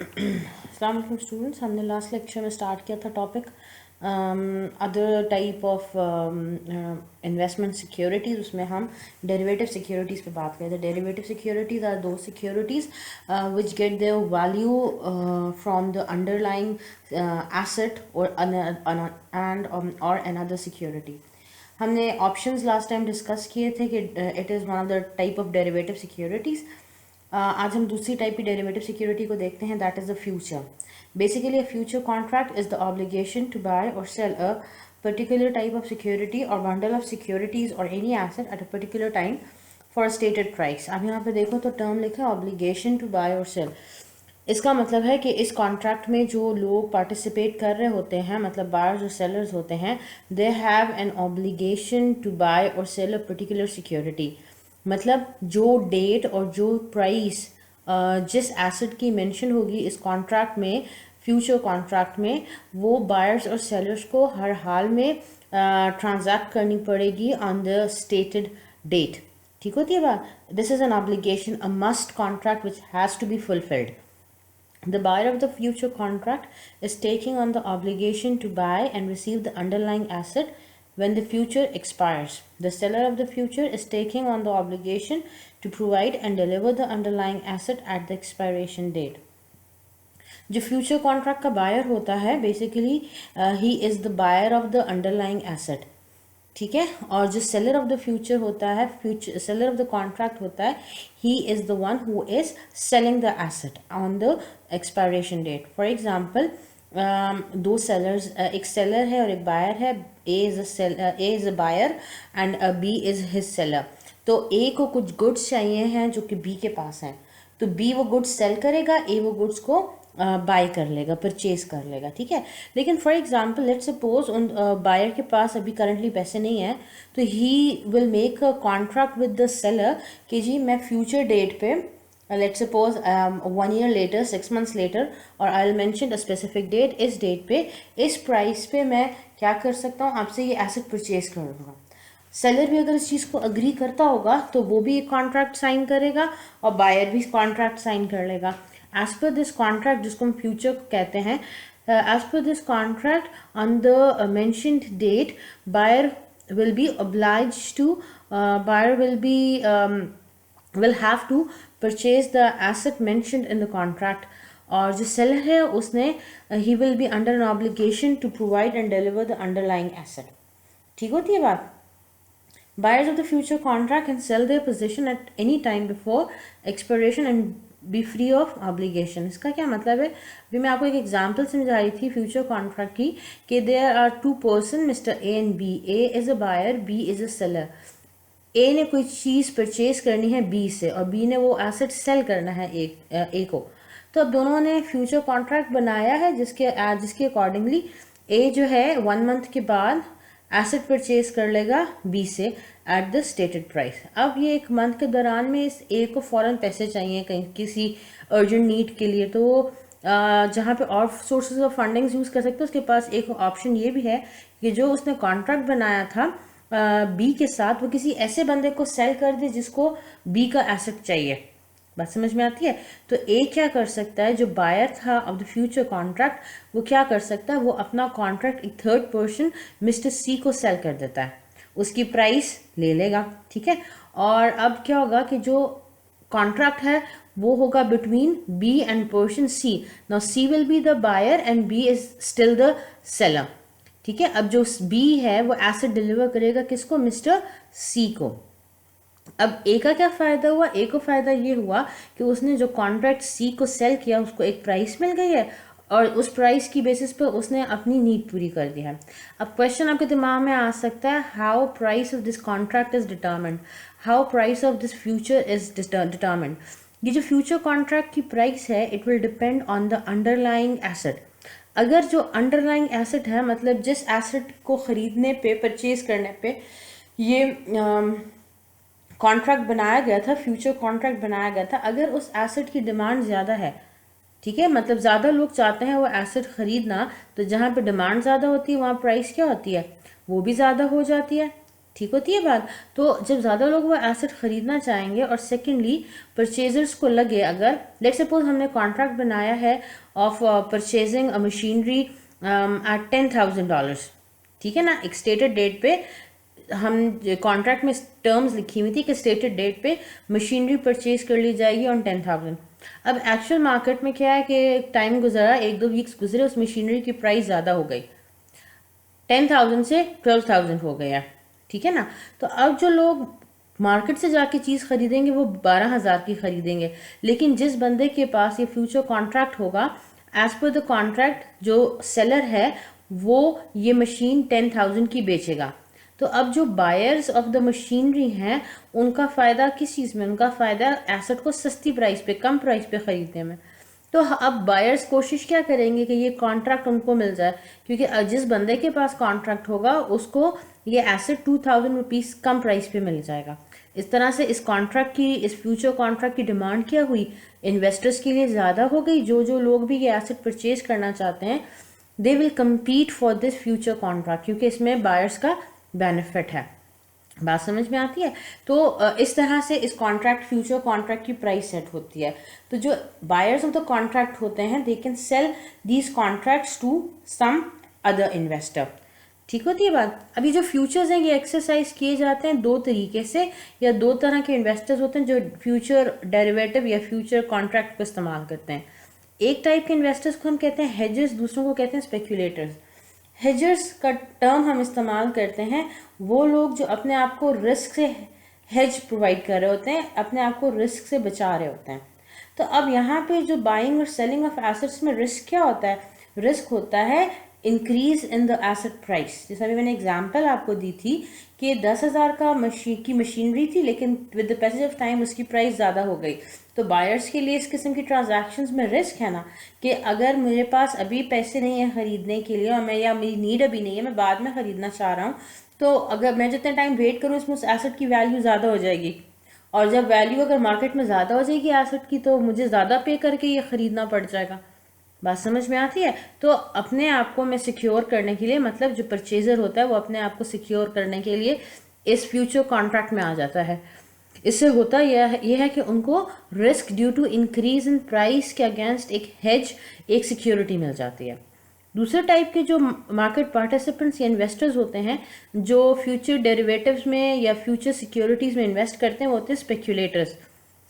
अस्सलाम वालेकुम स्टूडेंट्स, हमने लास्ट लेक्चर में स्टार्ट किया था topic other type of investment securities. उसमें हम डेरिवेटिव सिक्योरिटीज़ पे बात करते हैं। Derivative securities are those securities which get their value from the underlying asset और अनदर सिक्योरिटी। हमने ऑप्शंस लास्ट टाइम डिस्कस किए थे कि it is one of the type of derivative securities. आज हम दूसरी टाइप की डेरिवेटिव सिक्योरिटी को देखते हैं, that is the future. Basically a future contract is the obligation to buy और sell a particular type of security or bundle of securities or any asset at a particular time for a stated price। अब यहाँ पे देखो तो term लिखा है obligation to buy or sell। इसका मतलब है कि इस कॉन्ट्रैक्ट में जो लोग पार्टिसिपेट कर रहे होते हैं, मतलब बायर्स और सेलर्स होते हैं, they have an obligation to buy और सेल अ पर्टिकुलर सिक्योरिटी। मतलब जो डेट और जो प्राइस जिस एसेट की मेंशन होगी इस कॉन्ट्रैक्ट में, फ्यूचर कॉन्ट्रैक्ट में, वो बायर्स और सेलर्स को हर हाल में ट्रांजैक्ट करनी पड़ेगी ऑन द स्टेटेड डेट। ठीक होती है बात। This is an obligation, a must contract which has to be fulfilled. The buyer of the future contract is taking on the obligation to buy and receive the underlying asset when the future expires. The seller of the future is taking on the obligation to provide and deliver the underlying asset at the expiration date. जो future contract का buyer होता है, basically he is the buyer of the underlying asset. ठीक है। और जो seller of the future होता है, future seller of the contract होता है, he is the one who is selling the asset on the expiration date. For example, दो sellers, एक सेलर है और एक बायर है। A is a buyer and B is his seller. तो A को कुछ गुड्स चाहिए हैं जो कि बी के पास हैं, तो बी वो गुड्स सेल करेगा, ए वो गुड्स को बाय कर लेगा, परचेज कर लेगा। ठीक है। लेकिन फॉर एग्जांपल लेट्स सपोज उन बायर के पास अभी करंटली पैसे नहीं है, तो he will make a contract with the seller कि जी मैं फ्यूचर डेट पे, let's suppose 1 year later, 6 months later, और I will mention a specific date, इस डेट पे इस प्राइस पे मैं क्या कर सकता हूँ, आपसे ये एसेट परचेज कर लूँगा। सेलर भी अगर इस चीज़ को अग्री करता होगा तो वो भी एक कॉन्ट्रैक्ट साइन करेगा और बायर भी कॉन्ट्रैक्ट साइन कर लेगा। एज पर दिस कॉन्ट्रैक्ट, जिसको हम फ्यूचर कहते हैं, as per this contract on the mentioned date, buyer will be obliged to buyer will have to purchase the asset mentioned in the contract। और जो seller है उसने he will be under an obligation to provide and deliver the underlying asset। ठीक होती है बात। Buyers of the future contract can sell their position at any time before expiration and be free of obligation। इसका क्या मतलब है? अभी मैं आपको एक एग्जांपल समझा रही थी फ्यूचर कॉन्ट्रैक्ट की कि there are two person, Mr. A and B। A is a buyer, B is a seller। A ने कोई चीज़ परचेज करनी है B से और B ने वो एसेट सेल करना है A को। तो अब दोनों ने फ्यूचर कॉन्ट्रैक्ट बनाया है जिसके अकॉर्डिंगली A जो है 1 मंथ के बाद एसेट परचेज कर लेगा बी से एट द स्टेटेड प्राइस। अब ये 1 मंथ के दौरान में इस ए को फ़ौरन पैसे चाहिए कहीं किसी अर्जेंट नीड के लिए, तो जहाँ पे और सोर्सेज ऑफ फंडिंग्स यूज़ कर सकते हैं उसके पास एक ऑप्शन ये भी है कि जो उसने कॉन्ट्रैक्ट बनाया था बी के साथ, वो किसी ऐसे बंदे को सेल कर दे जिसको बी का एसेट चाहिए। बात समझ में आती है? तो ए क्या कर सकता है, जो बायर था ऑफ द फ्यूचर कॉन्ट्रैक्ट, वो क्या कर सकता है, वो अपना कॉन्ट्रैक्ट एक थर्ड पर्सन मिस्टर सी को सेल कर देता है, उसकी प्राइस ले लेगा। ठीक है। और अब क्या होगा कि जो कॉन्ट्रैक्ट है वो होगा between B and person C. Now C will be the buyer and B is still the seller. ठीक है। अब जो बी है वो एसेट डिलीवर करेगा किसको, मिस्टर सी को। अब ए का क्या फ़ायदा हुआ, ए को फ़ायदा ये हुआ कि उसने जो कॉन्ट्रैक्ट सी को सेल किया उसको एक प्राइस मिल गई है और उस प्राइस की बेसिस पर उसने अपनी नीड पूरी कर दी है। अब क्वेश्चन आपके दिमाग में आ सकता है, how price of this contract is determined, how price of this future is determined. ये जो फ्यूचर कॉन्ट्रैक्ट की प्राइस है it will depend on the underlying asset. अगर जो अंडरलाइंग एसेट है, मतलब जिस एसेट को ख़रीदने पे, परचेज करने पे ये कॉन्ट्रैक्ट बनाया गया था, फ्यूचर कॉन्ट्रैक्ट बनाया गया था, अगर उस एसेट की डिमांड ज़्यादा है, ठीक है, मतलब ज़्यादा लोग चाहते हैं वो एसेट ख़रीदना, तो जहाँ पे डिमांड ज़्यादा होती है वहाँ प्राइस क्या होती है, वो भी ज़्यादा हो जाती है। ठीक होती है बात। तो जब ज़्यादा लोग वो एसेट ख़रीदना चाहेंगे और सेकेंडली परचेजर्स को लगे, अगर लेट सपोज हमने कॉन्ट्रैक्ट बनाया है of purchasing a machinery at $10,000, ठीक है ना, एक स्टेटेड डेट पे हम कॉन्ट्रैक्ट में टर्म्स लिखी हुई थी कि स्टेटेड डेट पे मशीनरी परचेज कर ली जाएगी ऑन 10,000। अब एक्चुअल मार्केट में क्या है कि टाइम गुजरा, 1-2 वीक्स गुजरे, उस मशीनरी की प्राइस ज़्यादा हो गई, 10,000 से 12,000 हो गया, ठीक है ना। तो अब जो लोग मार्केट से जाके चीज़ खरीदेंगे वो 12,000 की खरीदेंगे, लेकिन जिस बंदे के पास ये फ्यूचर कॉन्ट्रैक्ट होगा, एज पर द कॉन्ट्रैक्ट जो सेलर है वो ये मशीन 10,000 की बेचेगा। तो अब जो बायर्स ऑफ द मशीनरी हैं उनका फ़ायदा किस चीज़ में, उनका फ़ायदा एसेट को सस्ती प्राइस पे, कम प्राइस पे ख़रीदने में। तो अब बायर्स कोशिश क्या करेंगे कि ये कॉन्ट्रैक्ट उनको मिल जाए, क्योंकि जिस बंदे के पास कॉन्ट्रैक्ट होगा उसको ये एसेट 2,000 रुपीज़ कम प्राइस पे मिल जाएगा। इस तरह से इस कॉन्ट्रैक्ट की, इस फ्यूचर कॉन्ट्रैक्ट की डिमांड क्या हुई, इन्वेस्टर्स के लिए ज़्यादा हो गई। जो लोग भी ये एसेट परचेज करना चाहते हैं they will compete for this future contract, क्योंकि इसमें बायर्स का बेनिफिट है। बात समझ में आती है। तो इस तरह से इस कॉन्ट्रैक्ट, फ्यूचर कॉन्ट्रैक्ट की प्राइस सेट होती है। तो जो बायर्स ऑफ द कॉन्ट्रैक्ट होते हैं they can sell these contracts to some other investor, ठीक होती है बात। अभी जो फ्यूचर्स हैं ये एक्सरसाइज किए जाते हैं दो तरीके से, या दो तरह के इन्वेस्टर्स होते हैं जो फ्यूचर डेरिवेटिव या फ्यूचर कॉन्ट्रैक्ट को इस्तेमाल करते हैं। एक टाइप के इन्वेस्टर्स को हम कहते हैं हेजर्स, दूसरों को कहते हैं स्पेक्यूलेटर्स। हेजर्स का टर्म हम इस्तेमाल करते हैं वो लोग जो अपने आप को रिस्क से हेज प्रोवाइड कर रहे होते हैं, अपने आप को रिस्क से बचा रहे होते हैं। तो अब यहाँ पे जो बाइंग और सेलिंग ऑफ एसेट्स में रिस्क क्या होता है, रिस्क होता है increase in the asset price. जैसा अभी मैंने एग्जांपल आपको दी थी कि 10,000 का मशीनरी थी, लेकिन with the passage of time उसकी प्राइस ज़्यादा हो गई। तो बायर्स के लिए इस किस्म की ट्रांजैक्शंस में रिस्क है ना, कि अगर मेरे पास अभी पैसे नहीं है ख़रीदने के लिए, और मैं, या मेरी नीड अभी नहीं है, मैं बाद में ख़रीदना चाह रहा हूँ, तो अगर मैं जितने टाइम वेट करूँ इसमें उस एसेट की वैल्यू ज़्यादा हो जाएगी, और जब वैल्यू अगर मार्केट में ज़्यादा हो जाएगी एसेट की तो मुझे ज़्यादा पे करके ये ख़रीदना पड़ जाएगा। बात समझ में आती है। तो अपने आप को मैं सिक्योर करने के लिए, मतलब जो परचेजर होता है वो अपने आप को सिक्योर करने के लिए इस फ्यूचर कॉन्ट्रैक्ट में आ जाता है। इससे होता यह है कि उनको risk due to increase in price के अगेंस्ट एक हेज, एक सिक्योरिटी मिल जाती है। दूसरे टाइप के जो मार्केट पार्टिसिपेंट्स या इन्वेस्टर्स होते हैं जो फ्यूचर डेरिवेटिव्स में या फ्यूचर सिक्योरिटीज़ में इन्वेस्ट करते हैं वो होते हैं speculators.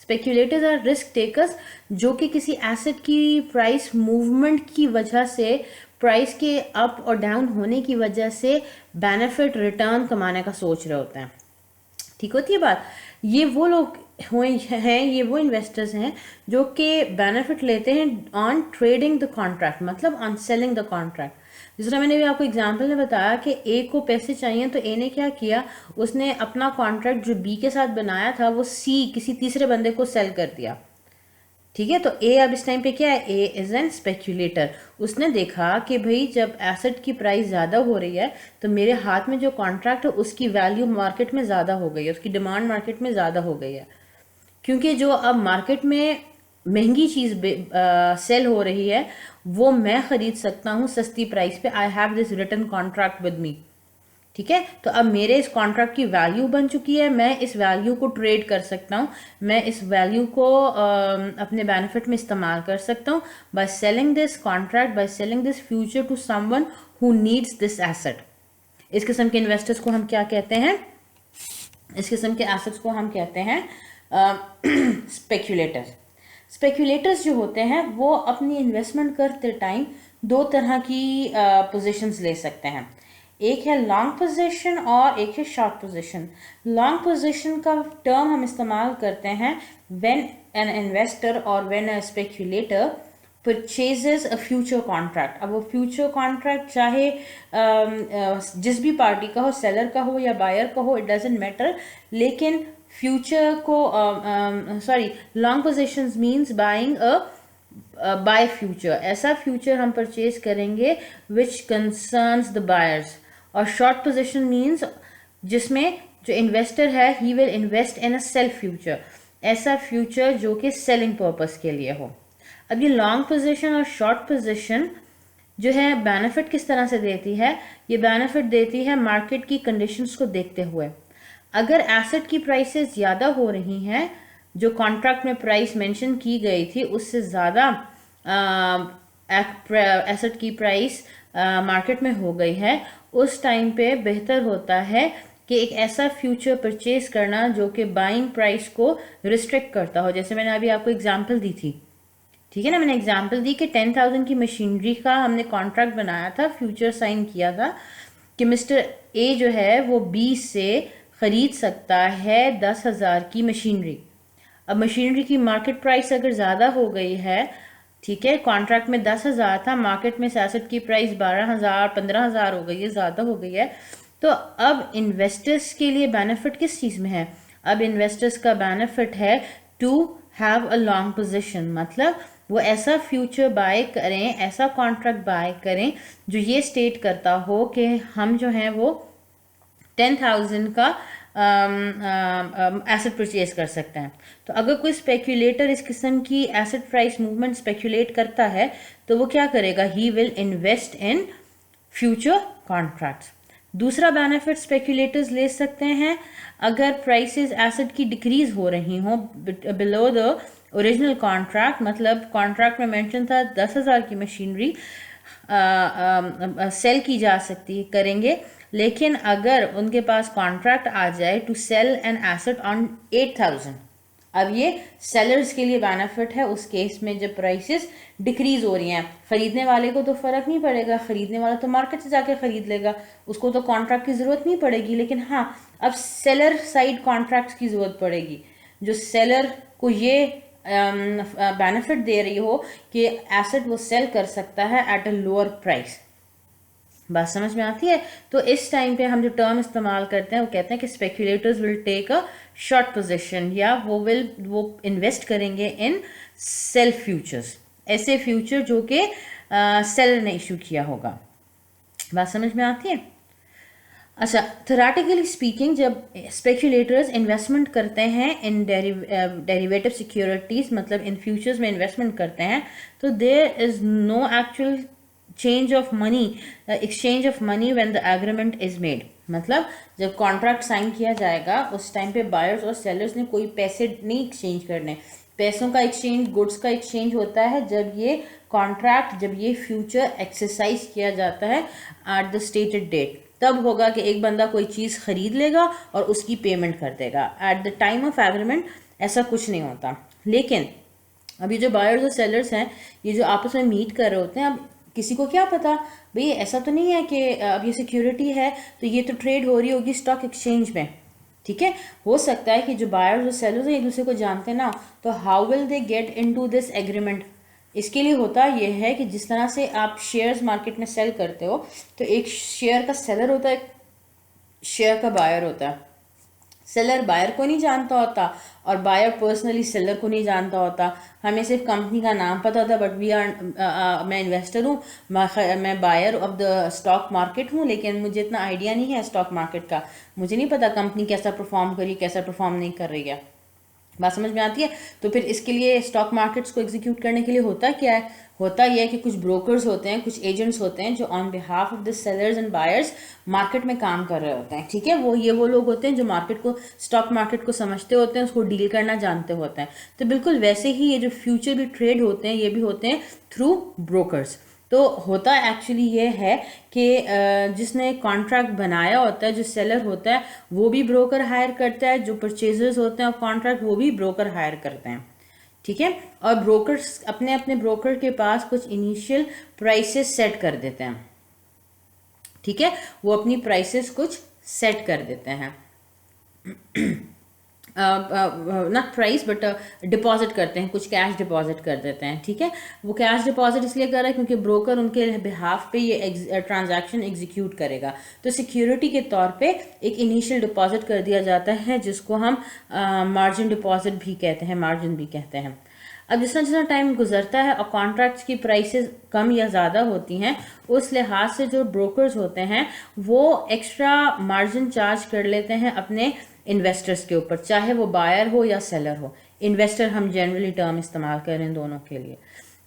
Speculators are risk takers जो कि किसी एसेट की प्राइस मूवमेंट की वजह से, प्राइस के अप और डाउन होने की वजह से बेनिफिट, रिटर्न कमाने का सोच रहे होते हैं, ठीक होती है बात। ये वो लोग हैं, ये वो इन्वेस्टर्स हैं जो कि बेनिफिट लेते हैं ऑन ट्रेडिंग द कॉन्ट्रैक्ट, मतलब ऑन सेलिंग द कॉन्ट्रैक्ट। जिस तरह मैंने भी आपको एग्जांपल में बताया कि ए को पैसे चाहिए, तो ए ने क्या किया, उसने अपना कॉन्ट्रैक्ट जो बी के साथ बनाया था वो सी, किसी तीसरे बंदे को सेल कर दिया, ठीक है। तो ए अब इस टाइम पे क्या है, ए इज एन स्पेक्यूलेटर। उसने देखा कि भाई जब एसेट की प्राइस ज़्यादा हो रही है तो मेरे हाथ में जो कॉन्ट्रैक्ट है उसकी वैल्यू मार्केट में ज़्यादा हो गई है, उसकी डिमांड मार्केट में ज़्यादा हो गई है, क्योंकि जो अब मार्केट में महंगी चीज़ सेल हो रही है वो मैं ख़रीद सकता हूँ सस्ती प्राइस पे। I have this written contract with me, ठीक है। तो अब मेरे इस कॉन्ट्रैक्ट की वैल्यू बन चुकी है, मैं इस वैल्यू को ट्रेड कर सकता हूँ, मैं इस वैल्यू को अपने बेनिफिट में इस्तेमाल कर सकता हूँ by selling this contract, by selling this future to someone who needs this asset. इस किस्म के इन्वेस्टर्स को हम क्या कहते हैं, इस किस्म के एसेट्स को हम कहते हैं स्पेक्यूलेटर्स। स्पेक्यूलेटर्स जो होते हैं वो अपनी इन्वेस्टमेंट करते टाइम दो तरह की पोजीशंस ले सकते हैं, एक है लॉन्ग पोजीशन और एक है शॉर्ट पोजीशन। लॉन्ग पोजीशन का टर्म हम इस्तेमाल करते हैं व्हेन एन इन्वेस्टर और when a speculator purchases a future contract. अब वो फ्यूचर कॉन्ट्रैक्ट चाहे जिस भी पार्टी का हो, सेलर का हो या बायर का हो, इट डजेंट मैटर, लेकिन फ्यूचर को long positions means buying buy future, ऐसा फ्यूचर हम परचेज करेंगे विच कंसर्न्स द बायर्स। और शॉर्ट पोजीशन मीन्स जिसमें जो इन्वेस्टर है he will invest in a sell future, ऐसा फ्यूचर जो कि सेलिंग पर्पस के लिए हो। अब ये लॉन्ग पोजीशन और शॉर्ट पोजीशन जो है बेनिफिट किस तरह से देती है, ये बेनिफिट देती है मार्केट की कंडीशंस को देखते हुए। अगर एसेट की प्राइसेस ज़्यादा हो रही हैं, जो कॉन्ट्रैक्ट में प्राइस मेंशन की गई थी उससे ज़्यादा एसेट की प्राइस मार्केट में हो गई है, उस टाइम पे बेहतर होता है कि एक ऐसा फ्यूचर परचेज करना जो कि बाइंग प्राइस को रिस्ट्रिक्ट करता हो। जैसे मैंने अभी आपको एग्जांपल दी थी, ठीक है ना, मैंने एग्जांपल दी कि 10,000 की मशीनरी का हमने कॉन्ट्रैक्ट बनाया था, फ्यूचर साइन किया था कि मिस्टर ए जो है वो 20 से ख़रीद सकता है 10,000 की मशीनरी। अब मशीनरी की मार्केट प्राइस अगर ज़्यादा हो गई है, ठीक है, कॉन्ट्रैक्ट में 10,000 था, मार्केट में एसेट की प्राइस 12,000 15,000 हो गई है, ज़्यादा हो गई है, तो अब इन्वेस्टर्स के लिए बेनिफिट किस चीज़ में है? अब इन्वेस्टर्स का बेनिफिट है to have a long position, मतलब वो ऐसा फ्यूचर बाय करें, ऐसा कॉन्ट्रैक्ट बाय करें जो ये स्टेट करता हो कि हम जो हैं वो 10,000 का एसेट परचेज कर सकते हैं। तो अगर कोई स्पेक्यूलेटर इस किस्म की एसेट प्राइस मूवमेंट स्पेक्यूलेट करता है तो वो क्या करेगा? ही will invest in future contracts. दूसरा बेनिफिट स्पेक्यूलेटर्स ले सकते हैं, अगर प्राइसेस एसेट की डिक्रीज हो रही हों बिलो द ओरिजिनल कॉन्ट्रैक्ट, मतलब कॉन्ट्रैक्ट में मेंशन था 10,000 की मशीनरी सेल की जा सकती करेंगे, लेकिन अगर उनके पास कॉन्ट्रैक्ट आ जाए to sell an asset on 8,000, अब ये सेलर्स के लिए बेनिफिट है उस केस में जब प्राइसेस डिक्रीज हो रही हैं। खरीदने वाले को तो फर्क नहीं पड़ेगा, खरीदने वाला तो मार्केट से जाके खरीद लेगा, उसको तो कॉन्ट्रैक्ट की जरूरत नहीं पड़ेगी, लेकिन हाँ अब सेलर साइड कॉन्ट्रैक्ट की जरूरत पड़ेगी, जो सेलर को ये बेनिफिट दे रही हो कि एसेट वो सेल कर सकता है एट अ लोअर प्राइस। बात समझ में आती है? तो इस टाइम पे हम जो टर्म इस्तेमाल करते हैं वो कहते हैं कि speculators will take a short position, या वो इन्वेस्ट करेंगे इन सेल फ्यूचर्स, ऐसे फ्यूचर जो कि सेलर ने इशू किया होगा। बात समझ में आती है? अच्छा, थेरेटिकली स्पीकिंग जब स्पेक्यूलेटर्स इन्वेस्टमेंट करते हैं इन डेरिवेटिव सिक्योरिटीज, मतलब इन फ्यूचर्स में इन्वेस्टमेंट करते हैं, तो there is no actual change of money, exchange of money when the agreement is made. मतलब जब कॉन्ट्रैक्ट साइन किया जाएगा उस टाइम पे बायर्स और सेलर्स ने कोई पैसे नहीं एक्सचेंज करने। पैसों का एक्सचेंज, गुड्स का एक्सचेंज होता है जब ये कॉन्ट्रैक्ट, जब ये फ्यूचर एक्सरसाइज किया जाता है एट द स्टेटेड डेट, तब होगा कि एक बंदा कोई चीज़ खरीद लेगा और उसकी पेमेंट कर देगा। At the time of agreement ऐसा कुछ नहीं होता। लेकिन अभी जो बायर्स और सेलर्स हैं, ये जो आपस में मीट कर रहे होते हैं, अब किसी को क्या पता भाई, ऐसा तो नहीं है कि अब ये सिक्योरिटी है तो ये तो ट्रेड हो रही होगी स्टॉक एक्सचेंज में, ठीक है। हो सकता है कि जो बायर्स और सेलर्स एक दूसरे को जानते ना, तो how will they get into this agreement? इसके लिए होता यह है कि जिस तरह से आप शेयर्स मार्केट में सेल करते हो, तो एक शेयर का सेलर होता है, एक शेयर का बायर होता है। सेलर बायर को नहीं जानता होता और बायर पर्सनली सेलर को नहीं जानता होता। हमें सिर्फ कंपनी का नाम पता होता, बट वी आर मैं इन्वेस्टर हूँ, मैं buyer of the stock market हूँ, लेकिन मुझे इतना आइडिया नहीं है स्टॉक मार्केट का, मुझे नहीं पता कंपनी कैसा परफॉर्म कर रही है, कैसा परफॉर्म नहीं कर रही है। बात समझ में आती है? तो फिर इसके लिए स्टॉक मार्केट्स को एग्जीक्यूट करने के लिए होता क्या है? होता यह है कि कुछ ब्रोकर्स होते हैं, कुछ एजेंट्स होते हैं जो on behalf of the sellers and buyers market में काम कर रहे होते हैं, ठीक है। वो लोग होते हैं जो मार्केट को, स्टॉक मार्केट को समझते होते हैं, उसको डील करना जानते होते हैं। तो बिल्कुल वैसे ही ये जो फ्यूचर भी ट्रेड होते हैं, ये भी होते हैं थ्रू ब्रोकर्स। तो होता एक्चुअली ये है कि जिसने कॉन्ट्रैक्ट बनाया होता है, जो सेलर होता है वो भी ब्रोकर हायर करता है, जो परचेजर्स होते हैं कॉन्ट्रैक्ट वो भी ब्रोकर हायर करते हैं, ठीक है। और ब्रोकर्स अपने अपने ब्रोकर के पास कुछ इनिशियल प्राइसेस सेट कर देते हैं, ठीक है, वो अपनी प्राइसेस कुछ सेट कर देते हैं, नॉट प्राइस बट डिपॉजिट करते हैं, कुछ कैश डिपॉजिट कर देते हैं, ठीक है। वो कैश डिपॉजिट इसलिए कर रहा है क्योंकि ब्रोकर उनके बिहाफ पे ये ट्रांजैक्शन एग्जीक्यूट करेगा। तो सिक्योरिटी के तौर पे एक इनिशियल डिपॉजिट कर दिया जाता है, जिसको हम मार्जिन डिपॉजिट भी कहते हैं, मार्जिन भी कहते हैं। अब जिस तरह टाइम गुजरता है और कॉन्ट्रैक्ट्स की प्राइसेस कम या ज़्यादा होती हैं, उस लिहाज से जो ब्रोकर्स होते हैं वो एक्स्ट्रा मार्जिन चार्ज कर लेते हैं अपने इन्वेस्टर्स के ऊपर, चाहे वो बायर हो या सेलर हो। इन्वेस्टर हम जनरली टर्म इस्तेमाल कर रहे हैं दोनों के लिए।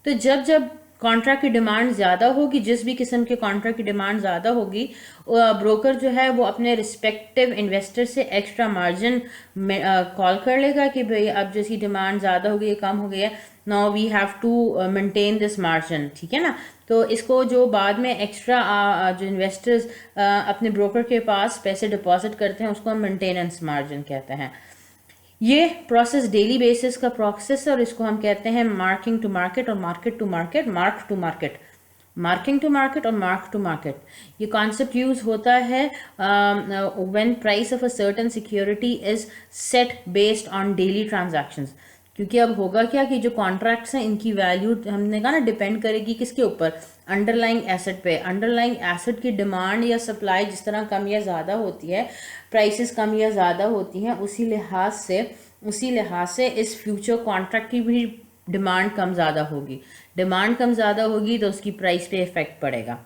तो जब कॉन्ट्रैक्ट की डिमांड ज़्यादा होगी, जिस भी किस्म के कॉन्ट्रैक्ट की डिमांड ज़्यादा होगी, ब्रोकर जो है वो अपने रिस्पेक्टिव इन्वेस्टर से एक्स्ट्रा मार्जिन कॉल कर लेगा कि भाई अब जैसी डिमांड ज़्यादा हो गई है, कम हो गई है, now we have to maintain this margin, ठीक है ना। तो इसको जो बाद में एक्स्ट्रा जो इन्वेस्टर्स अपने ब्रोकर के पास पैसे डिपॉजिट करते हैं उसको हम मेंटेनेंस मार्जिन कहते हैं। ये प्रोसेस डेली बेसिस का प्रोसेस है और इसको हम कहते हैं मार्किंग टू मार्केट और market to market, mark to market, marking to market और मार्क टू मार्केट। ये कॉन्सेप्ट यूज होता है when price of a certain security is set based on daily transactions. क्योंकि अब होगा क्या कि जो कॉन्ट्रैक्ट्स हैं इनकी वैल्यू हमने कहा ना डिपेंड करेगी किसके ऊपर, अंडरलाइंग एसेट पे। अंडरलाइंग एसेट की डिमांड या सप्लाई जिस तरह कम या ज़्यादा होती है, प्राइसेस कम या ज़्यादा होती हैं, उसी लिहाज से इस फ्यूचर कॉन्ट्रैक्ट की भी डिमांड कम ज़्यादा होगी। डिमांड कम ज़्यादा होगी तो उसकी प्राइस पे इफेक्ट पड़ेगा,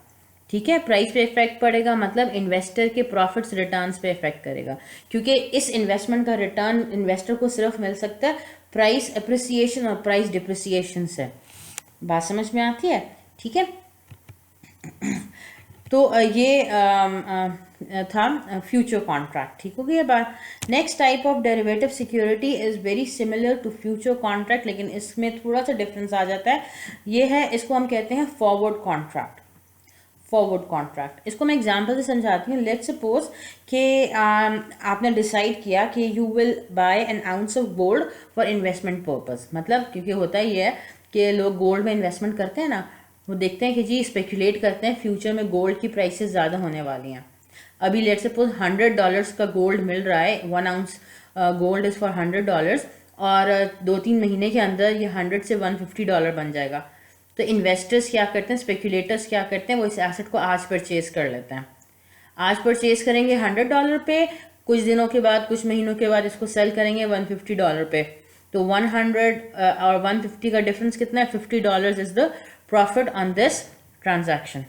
ठीक है। प्राइस पे इफेक्ट पड़ेगा मतलब इन्वेस्टर के प्रॉफिट्स रिटर्न्स पे इफेक्ट करेगा, क्योंकि इस इन्वेस्टमेंट का रिटर्न इन्वेस्टर को सिर्फ मिल सकता है प्राइस अप्रिसिएशन और प्राइस डिप्रिसिएशन से। बात समझ में आती है, ठीक है। तो ये था फ्यूचर कॉन्ट्रैक्ट, ठीक हो गई बात। Next type of derivative security is very similar to future contract, लेकिन इसमें थोड़ा सा डिफरेंस आ जाता है। ये है, इसको हम कहते हैं फॉरवर्ड कॉन्ट्रैक्ट। फॉरवर्ड कॉन्ट्रैक्ट, इसको मैं एग्जांपल से समझाती हूँ। लेट्स सपोज कि आपने डिसाइड किया कि you will buy N ounce of gold for investment purpose. मतलब क्योंकि होता ही है कि लोग गोल्ड में इन्वेस्टमेंट करते हैं ना, वो देखते हैं कि जी स्पेकुलेट करते हैं फ्यूचर में गोल्ड की प्राइसेस ज़्यादा होने वाली हैं। अभी लेट्स सपोज $100 का गोल्ड मिल रहा है, 1 आउंस गोल्ड इज़ फॉर $100, और 2-3 महीने के अंदर ये 100 से $150 बन जाएगा। तो इन्वेस्टर्स क्या करते हैं, स्पेकुलेटर्स क्या करते हैं, वो इस एसेट को आज परचेज कर लेते हैं। आज परचेज करेंगे $100 पे, कुछ दिनों के बाद, कुछ महीनों के बाद इसको सेल करेंगे $150 पे। तो 100 और 150 का डिफरेंस कितना है, $50 is the profit on this transaction.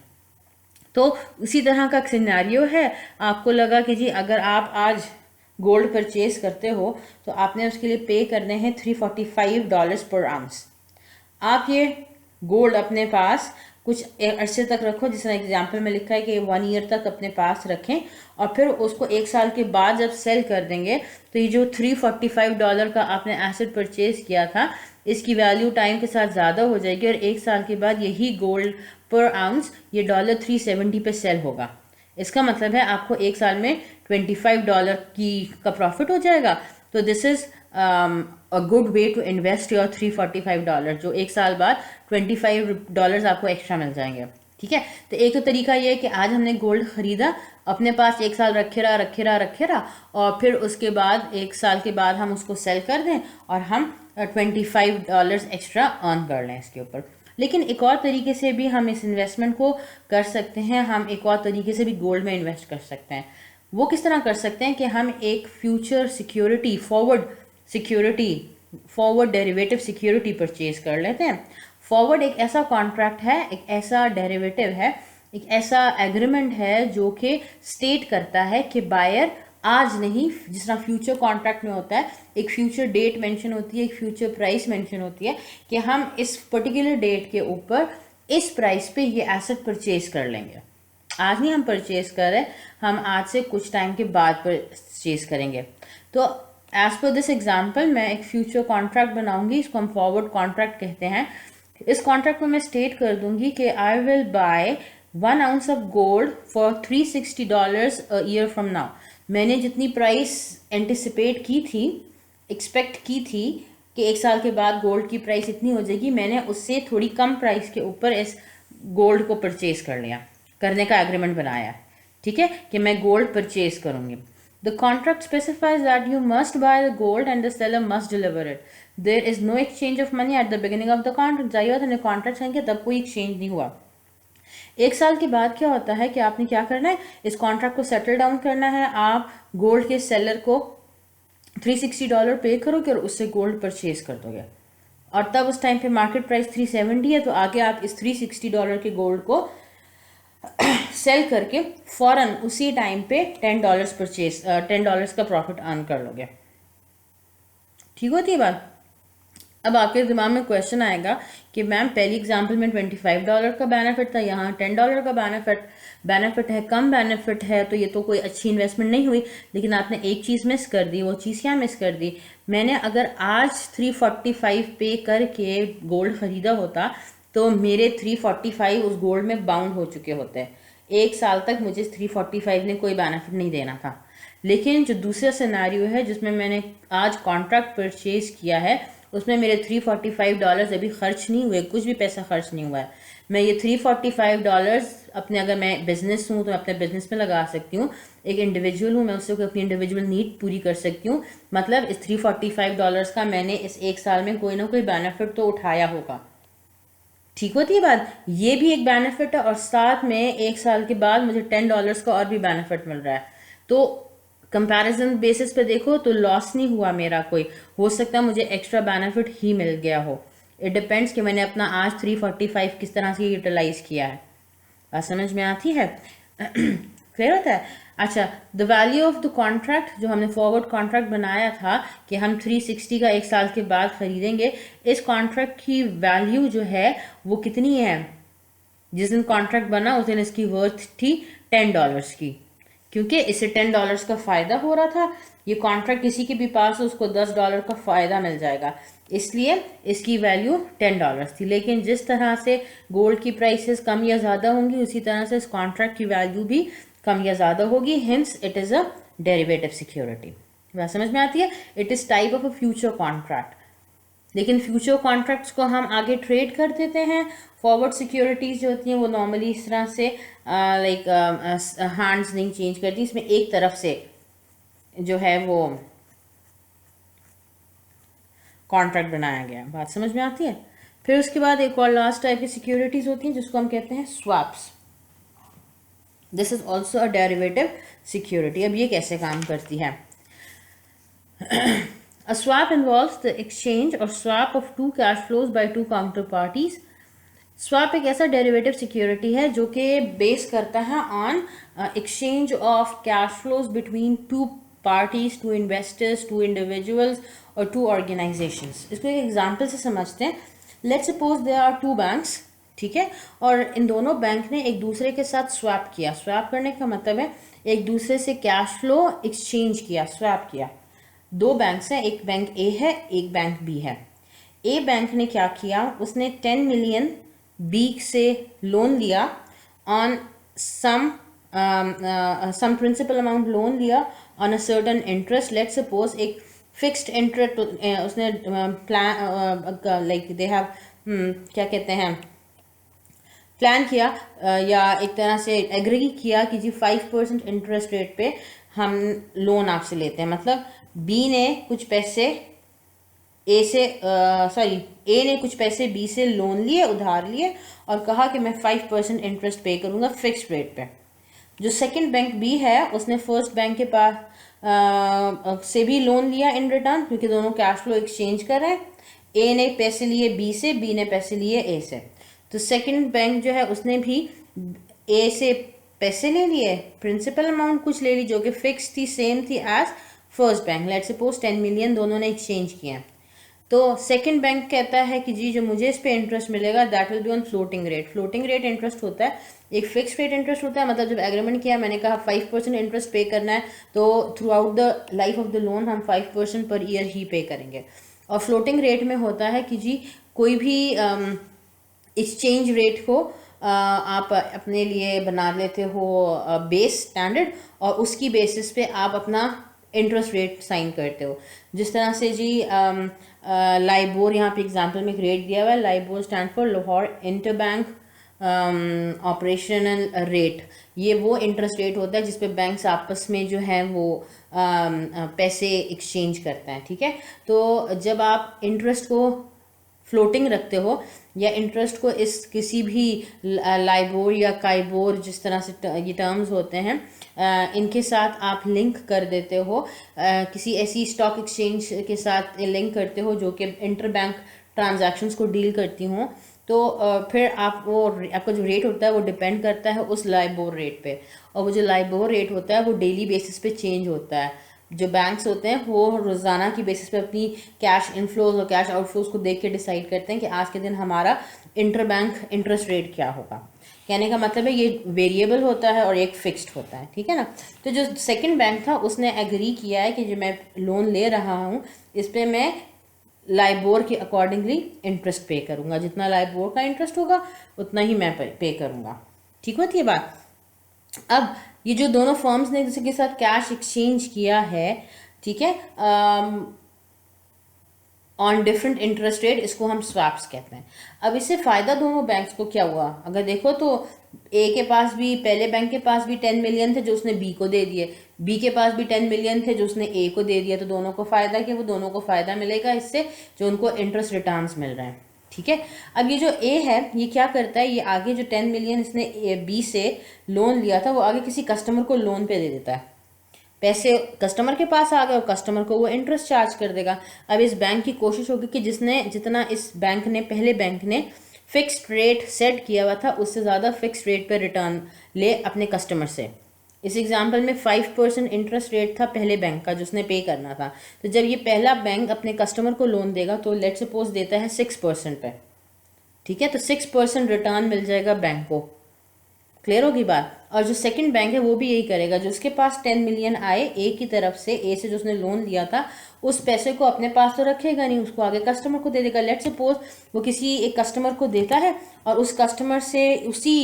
तो उसी तरह का सिनेरियो है। आपको लगा कि जी अगर आप आज गोल्ड परचेज करते हो तो आपने उसके लिए पे करने हैं $345 पर आउंस। आप ये गोल्ड अपने पास कुछ अरसे तक रखो, जिस तरह एग्जाम्पल में लिखा है कि 1 ईयर तक अपने पास रखें, और फिर उसको 1 साल के बाद जब सेल कर देंगे तो ये जो $345 का आपने एसेट परचेज किया था, इसकी वैल्यू टाइम के साथ ज़्यादा हो जाएगी और 1 साल के बाद यही गोल्ड पर आउंस ये $370 पे सेल होगा। इसका मतलब है आपको 1 साल में $25 का प्रॉफिट हो जाएगा। तो this is a good way to invest your $345, जो 1 साल बाद $25 आपको एक्स्ट्रा मिल जाएंगे, ठीक है। तो एक तो तरीका ये है कि आज हमने गोल्ड खरीदा, अपने पास 1 साल रखे रहा, और फिर उसके बाद 1 साल के बाद हम उसको सेल कर दें और हम $25 एक्स्ट्रा अर्न कर लें इसके ऊपर। लेकिन एक और तरीके से भी हम इस इन्वेस्टमेंट को कर सकते हैं, हम एक और तरीके से भी गोल्ड में इन्वेस्ट कर सकते हैं। वो किस तरह कर सकते हैं कि हम एक future security, forward derivative security purchase कर लेते हैं। फॉरवर्ड एक ऐसा कॉन्ट्रैक्ट है, एक ऐसा डेरिवेटिव है, एक ऐसा एग्रीमेंट है जो कि स्टेट करता है कि बायर आज नहीं, जिस तरह फ्यूचर कॉन्ट्रैक्ट में होता है एक फ्यूचर डेट मेंशन होती है, एक फ्यूचर प्राइस मेंशन होती है कि हम इस पर्टिकुलर डेट के ऊपर इस प्राइस पे ये एसेट परचेज कर लेंगे। आज नहीं हम परचेज कर रहे, हम आज से कुछ टाइम के बाद परचेज करेंगे। तो एज पर दिस एग्जाम्पल मैं एक फ्यूचर कॉन्ट्रैक्ट बनाऊंगी, इसको हम फॉरवर्ड कॉन्ट्रैक्ट कहते हैं। इस कॉन्ट्रैक्ट में मैं स्टेट कर दूंगी कि I will buy 1 ounce of gold for $360 a year from now. मैंने जितनी प्राइस एंटिसिपेट की थी, एक्सपेक्ट की थी कि 1 साल के बाद गोल्ड की प्राइस इतनी हो जाएगी, मैंने उससे थोड़ी कम प्राइस के ऊपर इस गोल्ड को परचेज करने का एग्रीमेंट बनाया, ठीक है, कि मैं गोल्ड परचेज करूंगी। The contract specifies that you must buy the gold and the seller must deliver it. There is no exchange of money at the beginning of the contract. जाहिर बात है कॉन्ट्रैक्ट साइन किया तब कोई exchange नहीं हुआ। 1 साल के बाद क्या होता है कि आपने क्या करना है, इस कॉन्ट्रैक्ट को सेटल डाउन करना है। आप गोल्ड के सेलर को $360 पे करोगे और उससे गोल्ड परचेज कर दोगे, और तब उस टाइम पे मार्केट प्राइस 370 है, तो आगे आप इस $360 के गोल्ड को सेल करके फौरन उसी टाइम पे $10 का प्रॉफिट अर्न कर लोगे। ठीक होती है बात। अब आपके दिमाग में क्वेश्चन आएगा कि मैम पहली एग्जांपल में $25 का बेनिफिट था, यहाँ $10 का बेनिफिट है, कम बेनिफिट है, तो ये तो कोई अच्छी इन्वेस्टमेंट नहीं हुई। लेकिन आपने एक चीज़ मिस कर दी। वो चीज़ क्या मिस कर दी? मैंने अगर आज 345 पे करके गोल्ड ख़रीदा होता तो मेरे 345 उस गोल्ड में बाउंड हो चुके होते। एक साल तक मुझे 345 ने कोई बेनिफिट नहीं देना था। लेकिन जो दूसरा सिनेरियो है जिसमें मैंने आज कॉन्ट्रैक्ट परचेज किया है, उसमें मेरे $345 अभी खर्च नहीं हुए, कुछ भी पैसा खर्च नहीं हुआ है। मैं ये $345 अपने, अगर मैं बिजनेस हूँ तो मैं अपने बिजनेस में लगा सकती हूँ, एक इंडिविजुअल हूँ मैं उससे अपनी इंडिविजुअल नीड पूरी कर सकती हूँ। मतलब इस $345 का मैंने इस एक साल में कोई ना कोई बेनिफिट तो उठाया होगा। ठीक होती है बात? ये भी एक बेनिफिट है, और साथ में एक साल के बाद मुझे $10 का और भी बेनिफिट मिल रहा है। तो कंपैरिजन बेसिस पे देखो तो लॉस नहीं हुआ मेरा कोई, हो सकता है मुझे एक्स्ट्रा बेनिफिट ही मिल गया हो। इट डिपेंड्स कि मैंने अपना आज 345 किस तरह से यूटिलाइज किया है। बात समझ में आती है? क्लियर होता है? अच्छा, the value of the contract, जो हमने फॉरवर्ड कॉन्ट्रैक्ट बनाया था कि हम 360 का एक साल के बाद खरीदेंगे, इस कॉन्ट्रैक्ट की वैल्यू जो है वो कितनी है? जिस दिन कॉन्ट्रैक्ट बना उस दिन इसकी वर्थ थी $10 की, क्योंकि इससे $10 का फ़ायदा हो रहा था। ये कॉन्ट्रैक्ट किसी के भी पास हो उसको $10 का फ़ायदा मिल जाएगा, इसलिए इसकी वैल्यू $10 थी। लेकिन जिस तरह से गोल्ड की प्राइसेस कम या ज़्यादा होंगी, उसी तरह से इस कॉन्ट्रैक्ट की वैल्यू भी कम या ज़्यादा होगी। Hints it is a derivative security. बात समझ में आती है? It is type of a future contract. लेकिन फ्यूचर कॉन्ट्रैक्ट्स को हम आगे ट्रेड कर देते हैं। फॉरवर्ड सिक्योरिटीज़ जो होती हैं वो नॉर्मली इस तरह से लाइक हैंड्स नहीं चेंज करती, इसमें एक तरफ से जो है वो कॉन्ट्रैक्ट बनाया गया। बात समझ में आती है? फिर उसके बाद एक और लास्ट टाइप की सिक्योरिटीज़ होती हैं जिसको हम कहते हैं swaps. This is also a derivative security. अब ये कैसे काम करती है? A swap involves the exchange or swap of two cash flows by two counterparties. Swap एक ऐसा डेरिवेटिव सिक्योरिटी है जो कि बेस करता है on exchange of cash flows between two parties, two investors, two individuals और टू ऑर्गेनाइजेशंस। इसको एक एग्जांपल से समझते हैं। Let's suppose there are two banks, ठीक है, और इन दोनों बैंक ने एक दूसरे के साथ स्वैप किया। स्वैप करने का मतलब है एक दूसरे से कैश फ्लो एक्सचेंज किया, स्वैप किया। दो बैंक्स हैं, एक बैंक ए है, एक बैंक बी है। ए बैंक ने क्या किया? उसने 10 मिलियन बी से लोन लिया on some principal amount loan लिया on a certain interest. Let suppose एक फिक्स्ड इंटरेस्ट उसने प्लान लाइक दे हैव क्या कहते हैं, प्लान किया या एक तरह से एग्री किया कि जी 5% इंटरेस्ट रेट पे हम लोन आपसे लेते हैं। मतलब बी ने कुछ पैसे ए से ए ने कुछ पैसे बी से लोन लिए, उधार लिए, और कहा कि मैं 5% इंटरेस्ट पे करूंगा फिक्स्ड रेट पे। जो सेकंड बैंक बी है उसने फर्स्ट बैंक के पास से भी लोन लिया इन रिटर्न, क्योंकि दोनों कैश फ्लो एक्सचेंज कर रहे हैं। ए ने पैसे लिए बी से, बी ने पैसे लिए ए से। तो सेकंड बैंक जो है उसने भी ए से पैसे ले लिए, प्रिंसिपल अमाउंट कुछ ले ली जो कि फिक्स थी, सेम थी as first bank. Let's suppose 10 million दोनों ने एक्सचेंज किया। तो सेकंड बैंक कहता है कि जी जो मुझे इस पे इंटरेस्ट मिलेगा that will be on floating rate. Floating rate interest होता है, एक फिक्स रेट इंटरेस्ट होता है। मतलब जब एग्रीमेंट किया, मैंने कहा 5% इंटरेस्ट पे करना है, तो through out the life of the loan हम 5% पर ईयर ही पे करेंगे। और फ्लोटिंग रेट में होता है कि जी कोई भी एक्सचेंज रेट को आप अपने लिए बना लेते हो बेस स्टैंडर्ड, और उसकी बेसिस पे आप अपना इंटरेस्ट रेट साइन करते हो। जिस तरह से जी लाइबोर, यहाँ पे एग्जांपल में एक रेट दिया हुआ है, LIBOR stand for Lahore interbank operational rate. ये वो इंटरेस्ट रेट होता है जिस पे बैंक्स आपस में जो है वो पैसे एक्सचेंज करते हैं, ठीक है। तो जब आप इंटरेस्ट को फ्लोटिंग रखते हो या इंटरेस्ट को इस किसी भी लाइबोर या काइबोर, जिस तरह से ये टर्म्स होते हैं, इनके साथ आप लिंक कर देते हो, किसी ऐसी स्टॉक एक्सचेंज के साथ लिंक करते हो जो कि इंटर बैंक ट्रांजैक्शंस को डील करती हों, तो फिर आपका जो रेट होता है वो डिपेंड करता है उस लाइबोर रेट पे। और वो जो लाइबोर रेट होता है वो डेली बेसिस पे चेंज होता है। जो बैंक्स होते हैं वो रोज़ाना की बेसिस पे अपनी कैश इनफ्लोज और कैश आउटफ्लोज को देख के डिसाइड करते हैं कि आज के दिन हमारा इंटर बैंक इंटरेस्ट रेट क्या होगा। कहने का मतलब है ये वेरिएबल होता है और एक फिक्स्ड होता है, ठीक है ना। तो जो सेकंड बैंक था उसने एग्री किया है कि जो मैं लोन ले रहा हूँ इस पर मैं लाइबोर के अकॉर्डिंगली इंटरेस्ट पे करूँगा, जितना लाइबोर का इंटरेस्ट होगा उतना ही मैं पे करूँगा। ठीक होती है बात। अब ये जो दोनों फर्म्स ने किसी के साथ कैश एक्सचेंज किया है, ठीक है, ऑन डिफरेंट इंटरेस्ट रेट, इसको हम स्वैप्स कहते हैं। अब इससे फ़ायदा दोनों बैंक्स को क्या हुआ, अगर देखो तो ए के पास भी, पहले बैंक के पास भी 10 मिलियन थे जो उसने बी को दे दिए, बी के पास भी 10 मिलियन थे जो उसने ए को दे दिया, तो दोनों को फ़ायदा क्या, वो दोनों को फ़ायदा मिलेगा इससे जो उनको इंटरेस्ट रिटर्न्स मिल रहे हैं। ठीक है। अब ये जो ए है ये क्या करता है, ये आगे जो 10 मिलियन इसने बी से लोन लिया था वो आगे किसी कस्टमर को लोन पे दे देता है, पैसे कस्टमर के पास आ गए और कस्टमर को वो इंटरेस्ट चार्ज कर देगा। अब इस बैंक की कोशिश होगी कि जितना इस बैंक ने, पहले बैंक ने फिक्स्ड रेट सेट किया हुआ था उससे ज़्यादा फिक्स्ड रेट पर रिटर्न ले अपने कस्टमर से। इस एग्जाम्पल में 5% इंटरेस्ट रेट था पहले बैंक का जो उसने पे करना था। तो जब ये पहला बैंक अपने कस्टमर को लोन देगा तो लेट सपोज देता है 6% पे, ठीक है, तो 6% रिटर्न मिल जाएगा बैंक को। क्लियर होगी बात। और जो सेकंड बैंक है वो भी यही करेगा, जो उसके पास 10 मिलियन आए ए की तरफ से, ए से जो उसने लोन लिया था उस पैसे को अपने पास तो रखेगा नहीं, उसको आगे कस्टमर को दे देगा। लेट सपोज वो किसी एक कस्टमर को देता है और उस कस्टमर से उसी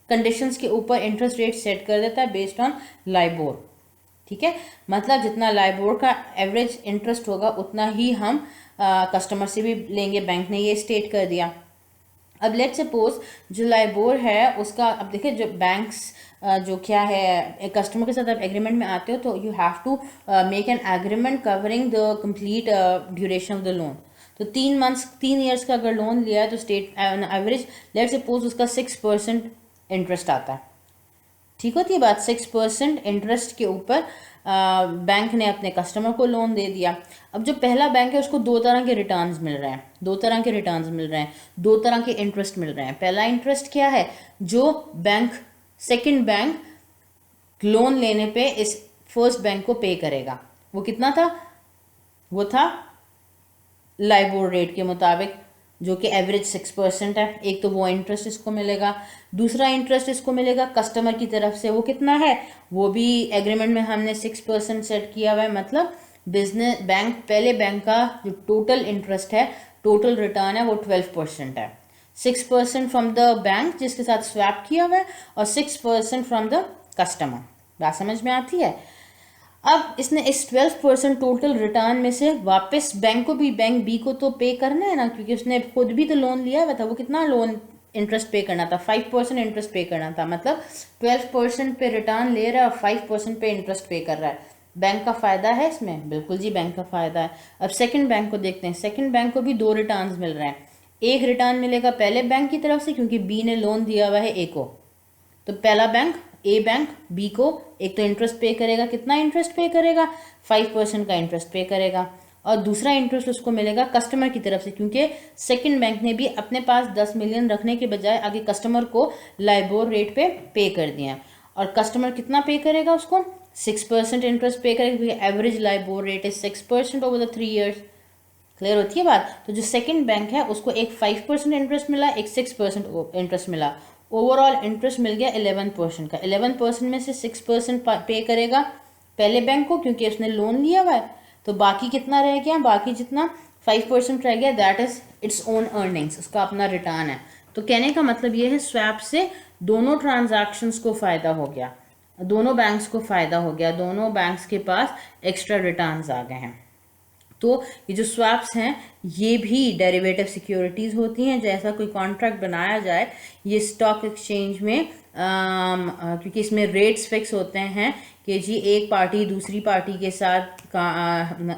कंडीशंस के ऊपर इंटरेस्ट रेट सेट कर देता है बेस्ड ऑन लाइबोर। ठीक है, मतलब जितना लाइबोर का एवरेज इंटरेस्ट होगा उतना ही हम कस्टमर से भी लेंगे, बैंक ने ये स्टेट कर दिया। अब लेट सपोज जो लाइबोर है उसका, अब देखिए जो बैंक्स जो क्या है, कस्टमर के साथ आप एग्रीमेंट में आते हो तो you have to make an agreement covering the complete duration of the loan. तो 3 ईयर्स का अगर लोन लिया है तो स्टेट एवरेज लेट सपोज उसका 6% इंटरेस्ट आता है। ठीक होती है बात। 6% इंटरेस्ट के ऊपर बैंक ने अपने कस्टमर को लोन दे दिया। अब जो पहला बैंक है उसको दो तरह के रिटर्न्स मिल रहे हैं, दो तरह के इंटरेस्ट मिल रहे हैं। पहला इंटरेस्ट क्या है, जो बैंक सेकंड बैंक लोन लेने पे इस फर्स्ट बैंक को पे करेगा, वो कितना था, वो था लाइबोर रेट के मुताबिक जो कि एवरेज 6% है। एक तो वो इंटरेस्ट इसको मिलेगा, दूसरा इंटरेस्ट इसको मिलेगा कस्टमर की तरफ से, वो कितना है, वो भी एग्रीमेंट में हमने 6% सेट किया हुआ है। मतलब बिजनेस बैंक, पहले बैंक का जो टोटल इंटरेस्ट है, टोटल रिटर्न है, वो 12% है। 6% फ्रॉम द बैंक जिसके साथ स्वैप किया हुआ है और 6% फ्रॉम द कस्टमर। बात समझ में आती है। अब इसने इस 12% टोटल रिटर्न में से वापस बैंक को भी, बैंक बी को तो पे करना है ना, क्योंकि उसने खुद भी तो लोन लिया हुआ था। वो कितना लोन इंटरेस्ट पे करना था, 5% इंटरेस्ट पे करना था। मतलब 12% पे रिटर्न ले रहा है और 5% पे इंटरेस्ट पे कर रहा है। बैंक का फ़ायदा है इसमें, बिल्कुल जी बैंक का फ़ायदा है। अब सेकंड बैंक को देखते हैं। सेकंड बैंक को भी 2 रिटर्न्स मिल रहे हैं। एक रिटर्न मिलेगा पहले बैंक की तरफ से क्योंकि बी ने लोन दिया हुआ है ए को, तो पहला बैंक ए बैंक बी को एक तो इंटरेस्ट पे करेगा, कितना इंटरेस्ट पे करेगा, 5% का इंटरेस्ट पे करेगा। और दूसरा इंटरेस्ट उसको मिलेगा कस्टमर की तरफ से, क्योंकि सेकंड बैंक ने भी अपने पास 10 मिलियन रखने के बजाय आगे कस्टमर को लाइबोर रेट पे कर दिया। और कस्टमर कितना पे करेगा, उसको 6% इंटरेस्ट पे करेगा क्योंकि average LIBOR rate is 6% over the 3 years. Clear होती है बात। तो जो सेकंड बैंक है उसको एक 5% इंटरेस्ट मिला, एक 6% इंटरेस्ट मिला, ओवरऑल इंटरेस्ट मिल गया 11% का। 11% में से 6% पे करेगा पहले बैंक को क्योंकि उसने लोन लिया हुआ है, तो बाकी कितना रह गया, बाकी जितना 5% रह गया that is its own earnings, उसका अपना रिटर्न है। तो कहने का मतलब ये है स्वैप से दोनों ट्रांजैक्शंस को फ़ायदा हो गया, दोनों बैंक्स को फ़ायदा हो गया, दोनों बैंक्स के पास एक्स्ट्रा रिटर्न्स आ गए हैं। तो ये जो स्वैप्स हैं ये भी डेरिवेटिव सिक्योरिटीज़ होती हैं। जैसा कोई कॉन्ट्रैक्ट बनाया जाए ये स्टॉक एक्सचेंज में, क्योंकि इसमें रेट्स फिक्स होते हैं कि जी एक पार्टी दूसरी पार्टी के साथ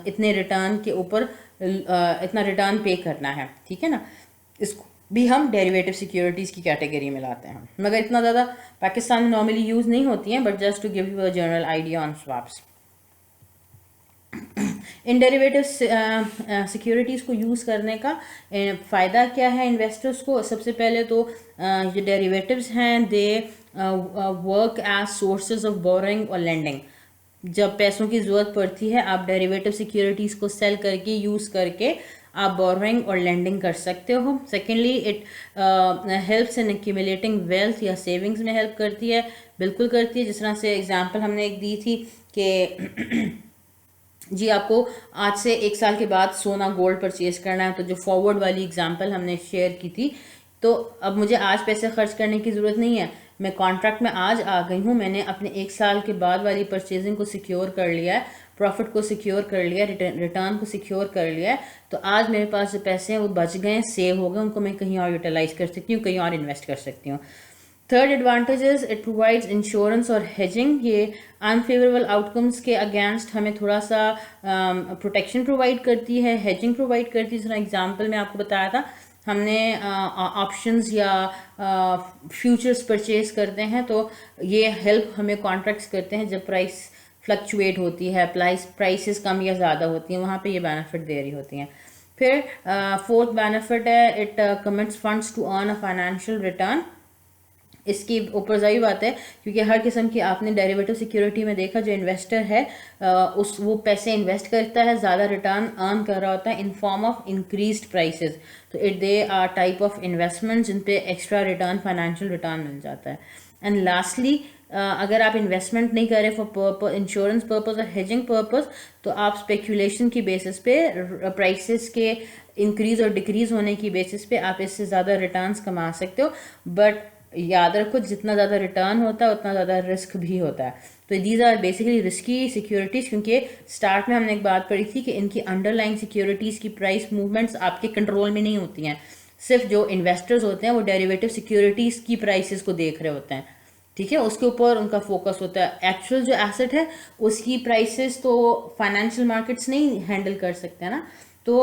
इतने रिटर्न के ऊपर इतना रिटर्न पे करना है, ठीक है ना। इसको भी हम डेरिवेटिव सिक्योरिटीज़ की कैटेगरी में लाते हैं, मगर इतना ज़्यादा पाकिस्तान में नॉर्मली यूज़ नहीं होती हैं, but just to give you a general idea on swaps. इन डेरिवेटिव सिक्योरिटीज़ को यूज़ करने का फ़ायदा क्या है इन्वेस्टर्स को। सबसे पहले तो ये डेरिवेटिव्स हैं they work as sources of borrowing और लेंडिंग। जब पैसों की ज़रूरत पड़ती है आप डेरिवेटिव सिक्योरिटीज़ को सेल करके यूज़ करके आप बोरोइंग और लेंडिंग कर सकते हो। Secondly it helps in accumulating wealth या सेविंग्स में हेल्प करती है, बिल्कुल करती है। जिस तरह से एग्जांपल हमने एक दी थी कि जी आपको आज से 1 साल के बाद सोना गोल्ड परचेज करना है, तो जो फॉरवर्ड वाली एग्जांपल हमने शेयर की थी, तो अब मुझे आज पैसे खर्च करने की ज़रूरत नहीं है, मैं कॉन्ट्रैक्ट में आज आ गई हूँ, मैंने अपने 1 साल के बाद वाली परचेजिंग को सिक्योर कर लिया है, प्रॉफिट को सिक्योर कर लिया, रिटर्न को सिक्योर कर लिया है, तो आज मेरे पास जो पैसे हैं वो बच गए, सेव हो गए, उनको मैं कहीं और यूटिलाइज कर सकती हूँ, कहीं और इन्वेस्ट कर सकती हूँ। Third advantage is it provides insurance और हेजिंग। ये अनफेवरेबल आउटकम्स के अगेंस्ट हमें थोड़ा सा प्रोटेक्शन प्रोवाइड करती है, हेजिंग प्रोवाइड करती है। जिस एग्जांपल में आपको बताया था, हमने ऑप्शंस या फ्यूचर्स परचेज करते हैं, तो ये हेल्प हमें कॉन्ट्रैक्ट्स करते हैं जब प्राइस फ्लक्चुएट होती है, प्राइसेस कम या ज़्यादा होती हैं, वहाँ पे ये बेनिफिट दे रही होती हैं। फिर फोर्थ बेनिफिट है it commits funds to earn a financial return. इसकी ऊपर जाहिर बात है, क्योंकि हर किस्म की आपने डेरिवेटिव सिक्योरिटी में देखा, जो इन्वेस्टर है उस वो पैसे इन्वेस्ट करता है, ज़्यादा रिटर्न अर्न कर रहा होता है in form of increased prices, तो they are type of investment जिन पे एक्स्ट्रा रिटर्न, फाइनेंशियल रिटर्न मिल जाता है। एंड लास्टली अगर आप इन्वेस्टमेंट नहीं करें फॉर इंश्योरेंस पर्पस और हेजिंग पर्पस, तो आप स्पेकुलेशन की बेसिस पे, प्राइसेस के इंक्रीज और डिक्रीज होने की बेसिस पे आप इससे ज़्यादा रिटर्न्स कमा सकते हो। बट याद रखो, जितना ज़्यादा रिटर्न होता है उतना ज़्यादा रिस्क भी होता है। तो these are basically risky securities, क्योंकि स्टार्ट में हमने एक बात पढ़ी थी कि इनकी अंडरलाइन सिक्योरिटीज़ की प्राइस मूवमेंट्स आपके कंट्रोल में नहीं होती हैं। सिर्फ जो इन्वेस्टर्स होते हैं वो डेरिवेटिव सिक्योरिटीज़ की प्राइसेस को देख रहे होते हैं, ठीक है, उसके ऊपर उनका फोकस होता है। एक्चुअल जो एसेट है उसकी प्राइसेस तो फाइनेंशियल मार्केट्स नहीं हैंडल कर सकते हैं ना, तो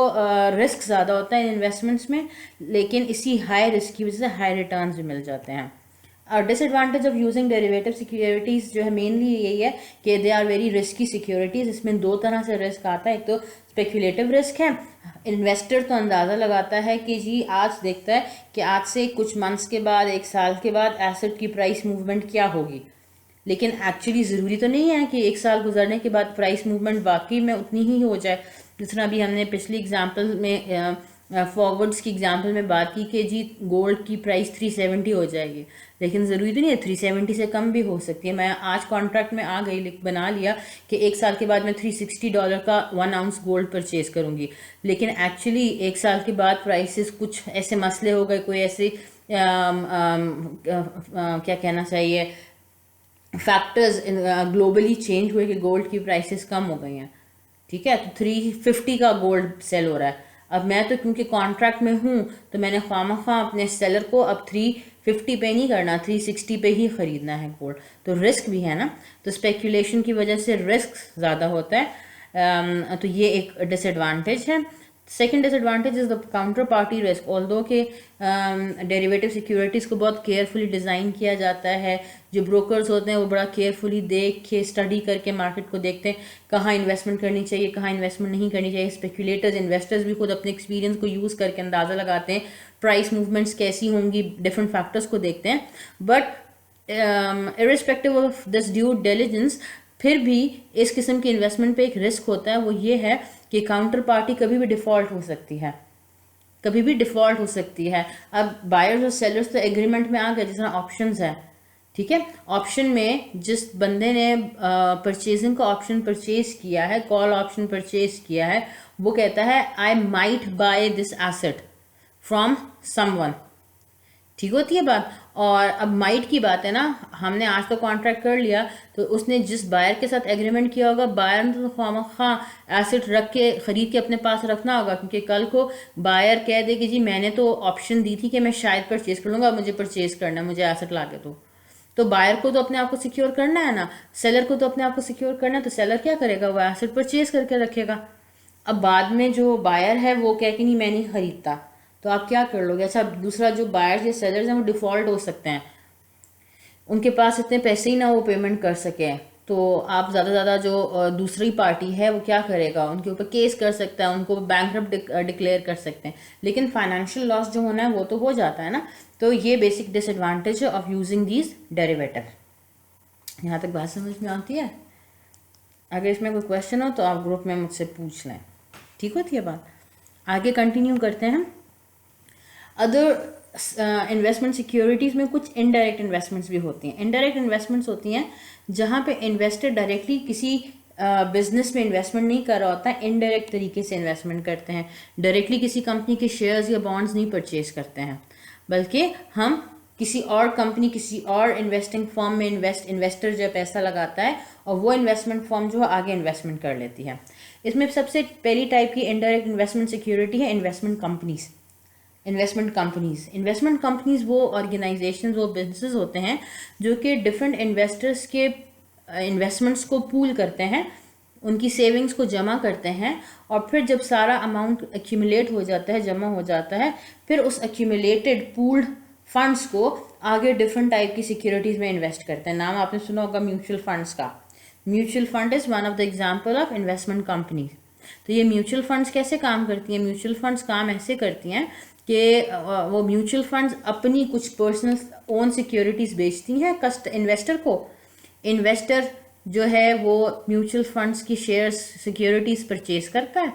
रिस्क ज़्यादा होता है इन्वेस्टमेंट्स में, लेकिन इसी हाई रिस्क की वजह से हाई रिटर्न्स भी मिल जाते हैं। और disadvantage of using derivative securities जो है मेनली यही है कि they are very risky securities. इसमें दो तरह से रिस्क आता है, एक तो स्पेकुलेटिव रिस्क है, इन्वेस्टर तो अंदाज़ा लगाता है कि जी आज देखता है कि आज से कुछ मंथ्स के बाद, 1 साल के बाद एसेट की प्राइस मूवमेंट क्या होगी, लेकिन एक्चुअली ज़रूरी तो नहीं है कि 1 साल गुजरने के बाद प्राइस मूवमेंट वाकई में उतनी ही हो जाए। जिस तरह अभी हमने पिछली एग्जांपल में फॉरवर्ड्स की एग्जांपल में बात की कि जी गोल्ड की प्राइस 370 हो जाएगी, लेकिन ज़रूरी तो नहीं है, 370 से कम भी हो सकती है। मैं आज कॉन्ट्रैक्ट में आ गई, बना लिया कि 1 साल के बाद मैं $360 का 1 आउंस गोल्ड परचेज करूँगी, लेकिन एक्चुअली 1 साल के बाद प्राइसेस कुछ ऐसे मसले हो गए, कोई ऐसे क्या कहना चाहिए, फैक्टर्स ग्लोबली चेंज हुए कि गोल्ड की प्राइसेस कम हो गई हैं, ठीक है, तो 350 का गोल्ड सेल हो रहा है। अब मैं तो क्योंकि कॉन्ट्रैक्ट में हूँ, तो मैंने ख्वामखा अपने सेलर को अब 350 पे नहीं करना, 360 पे ही ख़रीदना है गोल्ड, तो रिस्क भी है ना, तो स्पेकुलेशन की वजह से रिस्क ज़्यादा होता है। तो ये एक डिसएडवांटेज है। Second disadvantage is the counter party risk. Although के डेरिवेटिव सिक्योरिटीज़ को बहुत केयरफुली डिज़ाइन किया जाता है, जो ब्रोकर्स होते हैं वो बड़ा केयरफुली देख के, स्टडी करके मार्केट को देखते हैं कहाँ इन्वेस्टमेंट करनी चाहिए, कहाँ इन्वेस्टमेंट नहीं करनी चाहिए। स्पेकुलेटर्स, इन्वेस्टर्स भी खुद अपने एक्सपीरियंस को यूज़ करके अंदाज़ा लगाते हैं प्राइस मूवमेंट्स कैसी होंगी, डिफरेंट फैक्टर्स को देखते हैं। But irrespective of this due diligence, फिर भी इस किस्म के इन्वेस्टमेंट पे एक रिस्क होता है, वो ये है कि काउंटर पार्टी कभी भी डिफ़ॉल्ट हो सकती है, कभी भी डिफ़ॉल्ट हो सकती है। अब बायर्स और सेलर्स तो एग्रीमेंट में आ गए, जिस तरह ऑप्शंस है, ठीक है, ऑप्शन में जिस बंदे ने परचेजिंग का ऑप्शन परचेज किया है, कॉल ऑप्शन परचेज किया है, वो कहता है I might buy this asset from someone, ठीक होती है बात। और अब माइट की बात है ना, हमने आज तो कॉन्ट्रैक्ट कर लिया, तो उसने जिस बायर के साथ एग्रीमेंट किया होगा, बायर ने तो खामखा एसेट रख के, ख़रीद के अपने पास रखना होगा, क्योंकि कल को बायर कह दे कि जी मैंने तो ऑप्शन दी थी कि मैं शायद परचेज कर लूँगा, मुझे परचेज करना है, मुझे एसेट ला के दो। तो बायर को तो अपने आप को सिक्योर करना है ना, सेलर को तो अपने आप को सिक्योर करना है, तो सेलर क्या करेगा, वो एसेट परचेज करके रखेगा। अब बाद में जो बायर है वो कह कि नहीं मैं नहीं खरीदता, तो आप क्या कर लोगे। अच्छा, दूसरा जो बायर्स या सेलर्स हैं वो डिफ़ॉल्ट हो सकते हैं, उनके पास इतने पैसे ही ना वो पेमेंट कर सके, तो आप ज़्यादा से ज़्यादा जो दूसरी पार्टी है वो क्या करेगा, उनके ऊपर केस कर सकता है, उनको बैंकरप्ट डिक्लेयर कर सकते हैं, लेकिन फाइनेंशियल लॉस जो होना है वो तो हो जाता है ना। तो ये बेसिक डिसएडवांटेज है ऑफ यूजिंग दीज डेरिवेटिव। यहाँ तक बात समझ में आती है? अगर इसमें कोई क्वेश्चन हो तो आप ग्रुप में मुझसे पूछ लें, ठीक होती है बात। आगे कंटिन्यू करते हैं। अदर इन्वेस्टमेंट सिक्योरिटीज़ में कुछ इनडायरेक्ट इन्वेस्टमेंट्स भी होती हैं। इनडायरेक्ट इन्वेस्टमेंट्स होती हैं जहाँ पे इन्वेस्टर डायरेक्टली किसी बिजनेस में इन्वेस्टमेंट नहीं कर रहा होता है, इनडायरेक्ट तरीके से इन्वेस्टमेंट करते हैं। डायरेक्टली किसी कंपनी के शेयर्स या बॉन्ड्स नहीं परचेज करते हैं, बल्कि हम किसी और कंपनी, किसी और इन्वेस्टिंग फॉर्म में इन्वेस्टर जो पैसा लगाता है और वो इन्वेस्टमेंट फॉर्म जो है आगे इन्वेस्टमेंट कर लेती है। इसमें सबसे पहली टाइप की इनडायरेक्ट इन्वेस्टमेंट सिक्योरिटी है इन्वेस्टमेंट कंपनीज। इन्वेस्टमेंट कंपनीज वो ऑर्गेनाइजेशंस, वो बिजनेसेस होते हैं जो कि डिफरेंट इन्वेस्टर्स के इन्वेस्टमेंट्स को पूल करते हैं, उनकी सेविंग्स को जमा करते हैं, और फिर जब सारा अमाउंट एक्यूमुलेट हो जाता है, जमा हो जाता है, फिर उस एक्यूमुलेटेड पूल्ड फंड्स को आगे डिफरेंट टाइप की सिक्योरिटीज़ में इन्वेस्ट करते हैं। नाम आपने सुना होगा म्यूचुअल फंड्स का। Mutual fund is one of the example of investment companies. तो ये म्यूचुअल फंड्स कैसे काम करती हैं? म्यूचुअल फंड्स काम ऐसे करती हैं कि वो म्यूचुअल फंड्स अपनी कुछ पर्सनल ओन सिक्योरिटीज़ बेचती हैं इन्वेस्टर को। इन्वेस्टर जो है वो म्यूचुअल फंड्स की शेयर्स, सिक्योरिटीज़ परचेज करता है,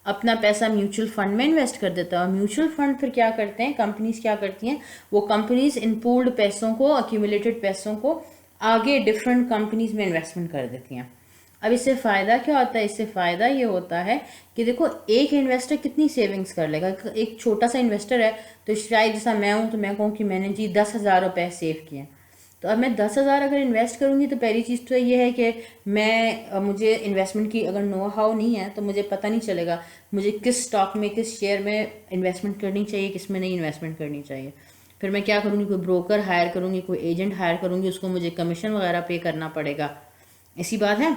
अपना पैसा म्यूचुअल फंड में इन्वेस्ट कर देता है, और म्यूचुअल फंड फिर क्या करते हैं, कंपनीज क्या करती हैं, वो कंपनीज इन पूल्ड पैसों को, अक्यूमुलेटेड पैसों को आगे डिफरेंट कंपनीज में इन्वेस्टमेंट कर देती हैं। अब इससे फ़ायदा क्या होता है? इससे फ़ायदा ये होता है कि देखो, एक इन्वेस्टर कितनी सेविंग्स कर लेगा। एक छोटा सा इन्वेस्टर है तो शायद जैसा मैं हूँ तो मैं कहूँ कि मैंने जी 10,000 रुपये सेव किए, तो अब मैं 10,000 अगर इन्वेस्ट करूँगी तो पहली चीज़ तो ये है कि मुझे इन्वेस्टमेंट की अगर नो हाउ नहीं है तो मुझे पता नहीं चलेगा मुझे किस स्टॉक में, किस शेयर में इन्वेस्टमेंट करनी चाहिए, किस में नहीं इन्वेस्टमेंट करनी चाहिए। फिर मैं क्या करूँगी, कोई ब्रोकर हायर करूँगी, कोई एजेंट हायर करूँगी, उसको मुझे कमीशन वगैरह पे करना पड़ेगा। ऐसी बात है,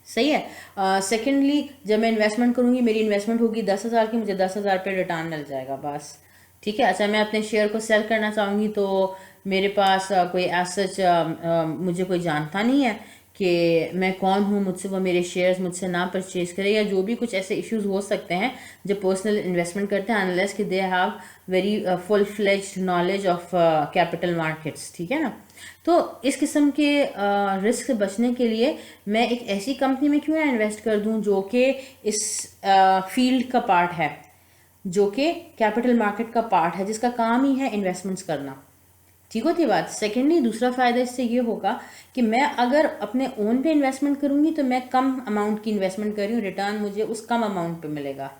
सही है। सेकेंडली, जब मैं इन्वेस्टमेंट करूँगी, मेरी इन्वेस्टमेंट होगी 10,000 की, मुझे 10,000 पे रिटर्न मिल जाएगा बस, ठीक है। अच्छा, मैं अपने शेयर को सेल करना चाहूँगी तो मेरे पास कोई सच मुझे कोई जानता नहीं है कि मैं कौन हूँ, मुझसे वो मेरे शेयर्स मुझसे ना परचेज करे, या जो भी कुछ ऐसे इश्यूज हो सकते हैं जब पर्सनल इन्वेस्टमेंट करते हैं, अनलेस कि they have very full fledged knowledge of capital markets, ठीक है ना। तो इस किस्म के रिस्क से बचने के लिए मैं एक ऐसी कंपनी में क्यों ना इन्वेस्ट कर दूं जो कि इस फील्ड का पार्ट है, जो कि कैपिटल मार्केट का पार्ट है, जिसका काम ही है इन्वेस्टमेंट्स करना, ठीक होती है बात। सेकेंडली, दूसरा फ़ायदा इससे ये होगा कि मैं अगर अपने ओन पे इन्वेस्टमेंट करूँगी तो मैं कम अमाउंट की इन्वेस्टमेंट कर रही हूँ, रिटर्न मुझे उस कम अमाउंट पे मिलेगा।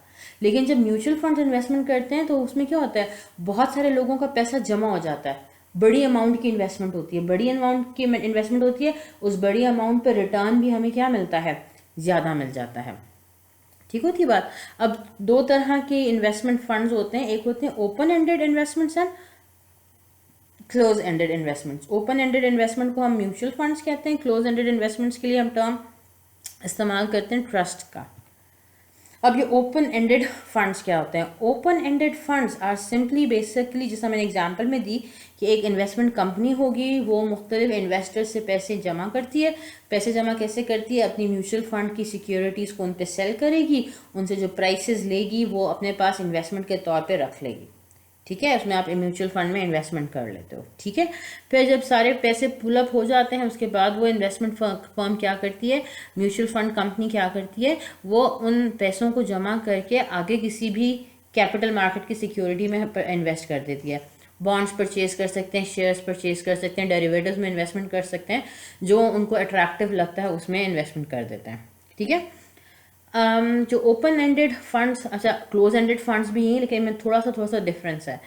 लेकिन जब म्यूचुअल फंड इन्वेस्टमेंट करते हैं तो उसमें क्या होता है, बहुत सारे लोगों का पैसा जमा हो जाता है, बड़ी अमाउंट की इन्वेस्टमेंट होती है, बड़ी अमाउंट की इन्वेस्टमेंट होती है, उस बड़ी अमाउंट पर रिटर्न भी हमें क्या मिलता है, ज़्यादा मिल जाता है, ठीक होती है बात। अब दो तरह के इन्वेस्टमेंट फंड्स होते हैं, एक होते हैं open ended investments and close ended investments. Open ended investment को हम म्यूचुअल फंड्स कहते हैं, क्लोज एंडेड इन्वेस्टमेंट्स के लिए हम टर्म इस्तेमाल करते हैं ट्रस्ट का। अब ये ओपन एंडेड फंड्स क्या होते हैं? Open ended funds are simply basically, जैसा मैंने एग्जांपल में दी कि एक इन्वेस्टमेंट कंपनी होगी, वो मुख्तलिफ इन्वेस्टर से पैसे जमा करती है। पैसे जमा कैसे करती है? अपनी म्यूचुअल फंड की सिक्योरिटीज़ को उन पे सेल करेगी, उनसे जो प्राइसेस लेगी वो अपने पास इन्वेस्टमेंट के तौर पे रख लेगी, ठीक है। उसमें आप म्यूचुअल फंड में इन्वेस्टमेंट कर लेते हो, ठीक है। फिर जब सारे पैसे पुल अप हो जाते हैं उसके बाद वो इन्वेस्टमेंट फर्म क्या करती है, म्यूचुअल फंड कंपनी क्या करती है, वो उन पैसों को जमा करके आगे किसी भी कैपिटल मार्केट की सिक्योरिटी में इन्वेस्ट कर देती है। बॉन्ड्स परचेज कर सकते हैं, शेयर्स परचेज कर सकते हैं, डेरिवेटिव्स में इन्वेस्टमेंट कर सकते हैं, जो उनको अट्रैक्टिव लगता है उसमें इन्वेस्टमेंट कर देते हैं, ठीक है। जो ओपन एंडेड फंड्स, अच्छा क्लोज एंडेड फंड्स भी हैं, लेकिन में थोड़ा सा डिफरेंस है।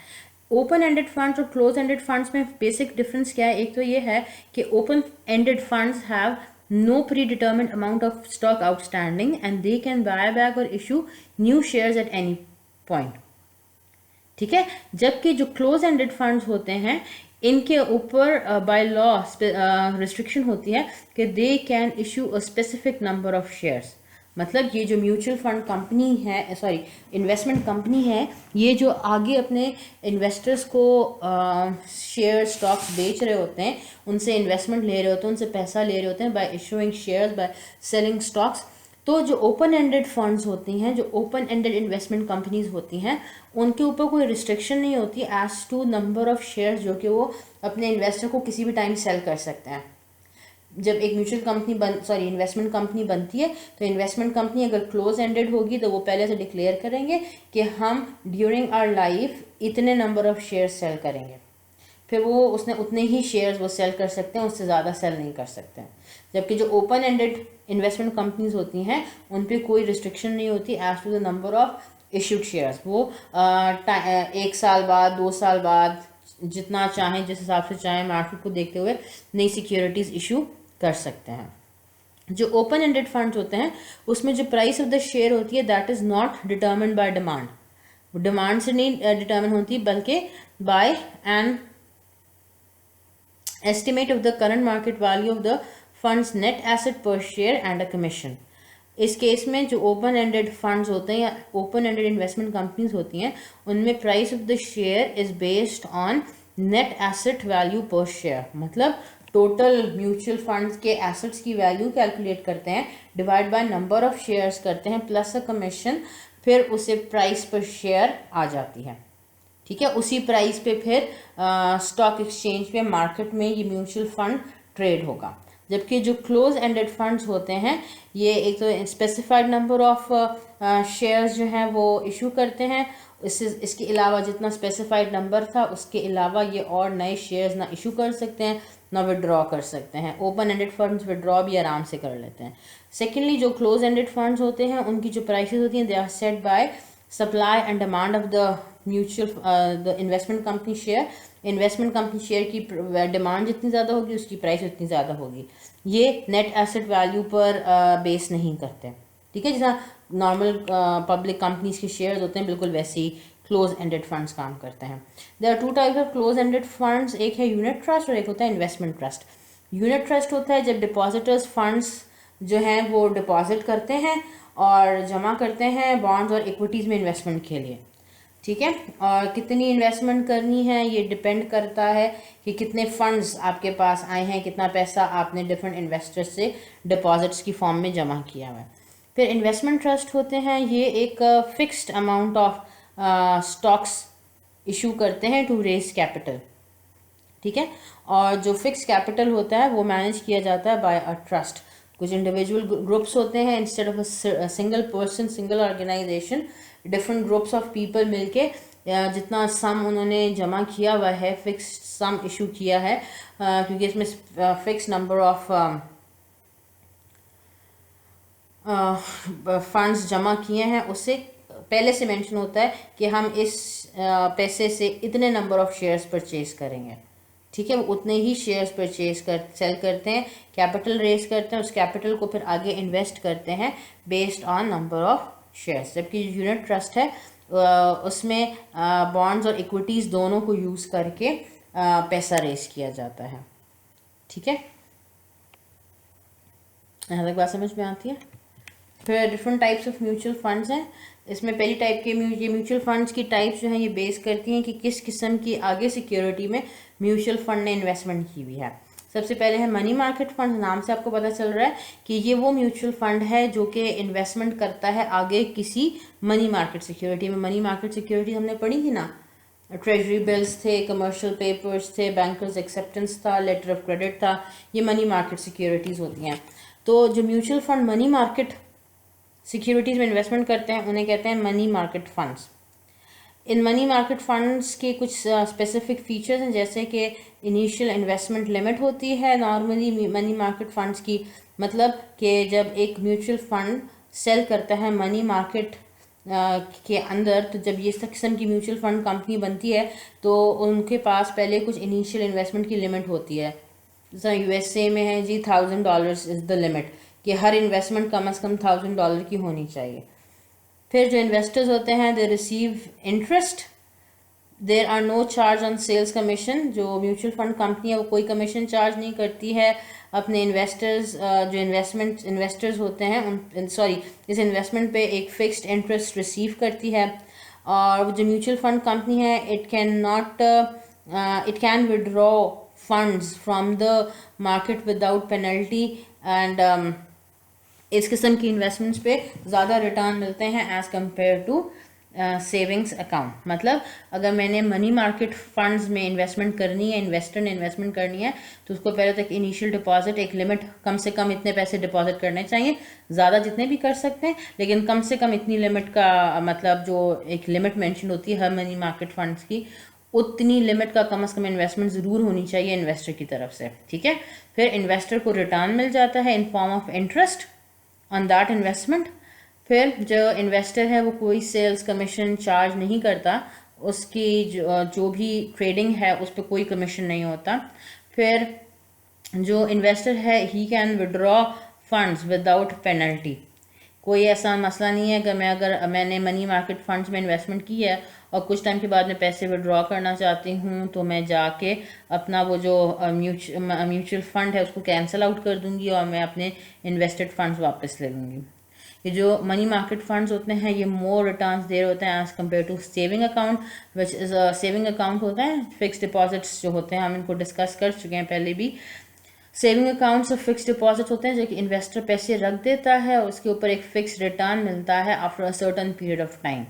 ओपन एंडेड फंड्स और क्लोज एंडेड फंड्स में बेसिक डिफरेंस क्या है? एक तो ये है कि open ended funds have no predetermined amount of stock outstanding and they can buy back or issue new shares at any point, ठीक है। जबकि जो क्लोज एंडेड फंड्स होते हैं इनके ऊपर बाय लॉ रिस्ट्रिक्शन होती है कि they can issue a specific number of shares. मतलब ये जो म्यूचुअल फंड कंपनी है, सॉरी इन्वेस्टमेंट कंपनी है, ये जो आगे अपने इन्वेस्टर्स को शेयर स्टॉक्स बेच रहे होते हैं, उनसे इन्वेस्टमेंट ले रहे होते हैं, उनसे पैसा ले रहे होते हैं bye issuing shares, by selling stocks. तो जो ओपन एंडेड फंड्स होती हैं, जो ओपन एंडेड इन्वेस्टमेंट कंपनीज होती हैं, उनके ऊपर कोई रिस्ट्रिक्शन नहीं होती as to number of shares जो कि वो अपने इन्वेस्टर को किसी भी टाइम सेल कर सकते हैं। जब एक इन्वेस्टमेंट कंपनी बनती है तो इन्वेस्टमेंट कंपनी अगर क्लोज एंडेड होगी तो वो पहले से डिक्लेयर करेंगे कि हम ड्यूरिंग आवर लाइफ इतने नंबर ऑफ शेयर सेल करेंगे, फिर वो उसने उतने ही शेयर्स वो सेल कर सकते हैं, उससे ज़्यादा सेल नहीं कर सकते हैं। जबकि जो ओपन एंडेड इन्वेस्टमेंट कंपनीज होती हैं उन पे कोई रिस्ट्रिक्शन नहीं होती as to the number of issued shares. वो 1 साल बाद 2 साल बाद जितना चाहें, जिस हिसाब से चाहें मार्केट को देखते हुए नई सिक्योरिटीज़ इशू कर सकते हैं। जो ओपन एंडेड फंड्स होते हैं उसमें जो प्राइस ऑफ द शेयर होती है that is not determined by demand, demand से नहीं डिटर्मिन होती बल्कि by an estimate of the current market value of the fund's net asset per share and a commission। इस केस में जो open ended funds होते हैं या ओपन एंडेड इन्वेस्टमेंट कंपनीज होती हैं उनमें price of the share is based on net asset value पर शेयर, मतलब टोटल म्यूचुअल फंड्स के एसेट्स की वैल्यू कैलकुलेट करते हैं, divide by number of shares करते हैं प्लस अ कमीशन, फिर उसे प्राइस पर शेयर आ जाती है। ठीक है, उसी प्राइस पे फिर स्टॉक एक्सचेंज पे मार्केट में ये म्यूचुअल फंड ट्रेड होगा। जबकि जो क्लोज एंडेड फंड्स होते हैं ये एक तो स्पेसिफाइड नंबर ऑफ शेयर्स जो हैं वो इशू करते हैं, इसके अलावा जितना स्पेसिफाइड नंबर था उसके अलावा ये और नए शेयर्स ना इशू कर सकते हैं ना विड्रॉ कर सकते हैं। ओपन एंडेड फंड्स विड्रॉ भी आराम से कर लेते हैं। सेकेंडली जो क्लोज एंडेड फंड्स होते हैं उनकी जो प्राइसेस होती हैं they are set by supply and demand of the the investment company share. Investment company share की डिमांड जितनी ज़्यादा होगी उसकी प्राइस उतनी ज़्यादा होगी। ये नेट एसेट वैल्यू पर बेस नहीं करते। ठीक है, जैसा नॉर्मल पब्लिक कंपनीज के शेयर होते हैं बिल्कुल वैसे ही क्लोज एंडेड फंड्स काम करते हैं। There are 2 types of close ended funds, एक है यूनिट ट्रस्ट और एक होता है इन्वेस्टमेंट ट्रस्ट। यूनिट ट्रस्ट होता है जब डिपॉजिटर्स फंड्स जो हैं वो डिपॉजिट करते हैं और जमा करते हैं बॉन्ड्स और इक्विटीज़ में इन्वेस्टमेंट के लिए। ठीक है, और कितनी इन्वेस्टमेंट करनी है ये डिपेंड करता है कि कितने फंड्स आपके पास आए हैं, कितना पैसा आपने डिफरेंट इन्वेस्टर्स से डिपॉजिट्स की फॉर्म में जमा किया हुआ है। फिर इन्वेस्टमेंट ट्रस्ट होते हैं, ये एक fixed amount of stocks issue करते हैं टू रेज कैपिटल। ठीक है, और जो फिक्स कैपिटल होता है वो मैनेज किया जाता है बाय अ ट्रस्ट। कुछ इंडिविजुअल ग्रुप्स होते हैं, instead of a single person single organization different groups of people मिलके जितना सम उन्होंने जमा किया हुआ है, फिक्स सम इशू किया है, क्योंकि इसमें फिक्स नंबर ऑफ फंड्स जमा किए हैं उससे पहले से मेंशन होता है कि हम इस पैसे से इतने नंबर ऑफ शेयर्स परचेज करेंगे। ठीक है, वो उतने ही शेयर्स सेल करते हैं, कैपिटल रेज करते हैं, उस कैपिटल को फिर आगे इन्वेस्ट करते हैं based on number of shares. जबकि यूनिट ट्रस्ट है उसमें बॉन्ड्स और इक्विटीज़ दोनों को यूज़ करके पैसा रेज किया जाता है। ठीक है, यहाँ तक बात समझ में आती है। फिर different types of mutual funds हैं। इसमें पहली टाइप के म्यूचुअल फंड्स की टाइप्स जो हैं ये बेस करती हैं कि किस किस्म की आगे सिक्योरिटी में म्यूचुअल फंड ने इन्वेस्टमेंट की हुई है। सबसे पहले है मनी मार्केट फंड। नाम से आपको पता चल रहा है कि ये वो म्यूचुअल फंड है जो कि इन्वेस्टमेंट करता है आगे किसी मनी मार्केट सिक्योरिटी में। मनी मार्केट सिक्योरिटी हमने पढ़ी थी ना, ट्रेजरी बिल्स थे, कमर्शियल पेपर्स थे, बैंकर्स एक्सेप्टेंस था, लेटर ऑफ क्रेडिट था, ये मनी मार्केट सिक्योरिटीज़ होती हैं। तो जो mutual fund money market securities में इन्वेस्टमेंट करते हैं उन्हें कहते हैं money market funds. In money market funds के कुछ स्पेसिफिक फीचर्स हैं, जैसे कि इनिशियल इन्वेस्टमेंट लिमिट होती है नॉर्मली मनी मार्केट फंड्स की। मतलब कि जब एक म्यूचुअल फंड सेल करता है मनी मार्केट के अंदर, तो जब ये इस किस्म की म्यूचुअल फंड कंपनी बनती है तो उनके पास पहले कुछ इनिशियल इन्वेस्टमेंट की लिमिट होती है। जैसा यूएसए में है जी $1000 इज़ द लिमिट, कि हर इन्वेस्टमेंट कम से कम $1000 की होनी चाहिए। फिर जो इन्वेस्टर्स होते हैं they receive interest, there are no charge on sales commission. जो म्यूचुअल फंड कंपनी है वो कोई कमीशन चार्ज नहीं करती है अपने इन्वेस्टर्स, जो इन्वेस्टर्स होते हैं इस इन्वेस्टमेंट पे एक फिक्स्ड इंटरेस्ट रिसीव करती है। और जो म्यूचुअल फंड कंपनी है it can withdraw funds from the market without penalty and इस किस्म की इन्वेस्टमेंट्स पे ज़्यादा रिटर्न मिलते हैं as compare to savings account, मतलब अगर मैंने मनी मार्केट फंड्स में इन्वेस्टमेंट करनी है, इन्वेस्टर ने इन्वेस्टमेंट करनी है, तो उसको पहले तक इनिशियल डिपॉजिट एक लिमिट, कम से कम इतने पैसे डिपॉजिट करने चाहिए, ज़्यादा जितने भी कर सकते हैं, लेकिन कम से कम इतनी लिमिट का मतलब जो एक लिमिट मेंशन होती है हर मनी मार्केट फंड्स की, उतनी लिमिट का कम से कम इन्वेस्टमेंट ज़रूर होनी चाहिए इन्वेस्टर की तरफ से, ठीक है। फिर इन्वेस्टर को रिटर्न मिल जाता है in form of interest on that investment. फिर जो इन्वेस्टर है वो कोई सेल्स कमीशन चार्ज नहीं करता, उसकी जो भी ट्रेडिंग है उस पर कोई कमीशन नहीं होता। फिर जो इन्वेस्टर है he can withdraw funds without penalty, कोई ऐसा मसला नहीं है कि अगर मैंने मनी मार्केट फंड्स में इन्वेस्टमेंट की है और कुछ टाइम के बाद में पैसे विड्रॉ करना चाहती हूँ तो मैं जाके अपना वो जो म्यूचुअल फंड है उसको कैंसिल आउट कर दूंगी और मैं अपने इन्वेस्टेड फंड्स वापस ले लूँगी। ये जो मनी मार्केट फंड्स होते हैं ये मोर रिटर्न्स दे रहे होते हैं as compare to saving account, which is saving account होता है, फिक्स डिपॉजिट्स जो होते हैं हम इनको डिस्कस कर चुके हैं पहले भी। सेविंग अकाउंट से फिक्स डिपॉजिट होते हैं जो कि इन्वेस्टर पैसे रख देता है और उसके ऊपर एक फिक्स रिटर्न मिलता है after a certain period of time.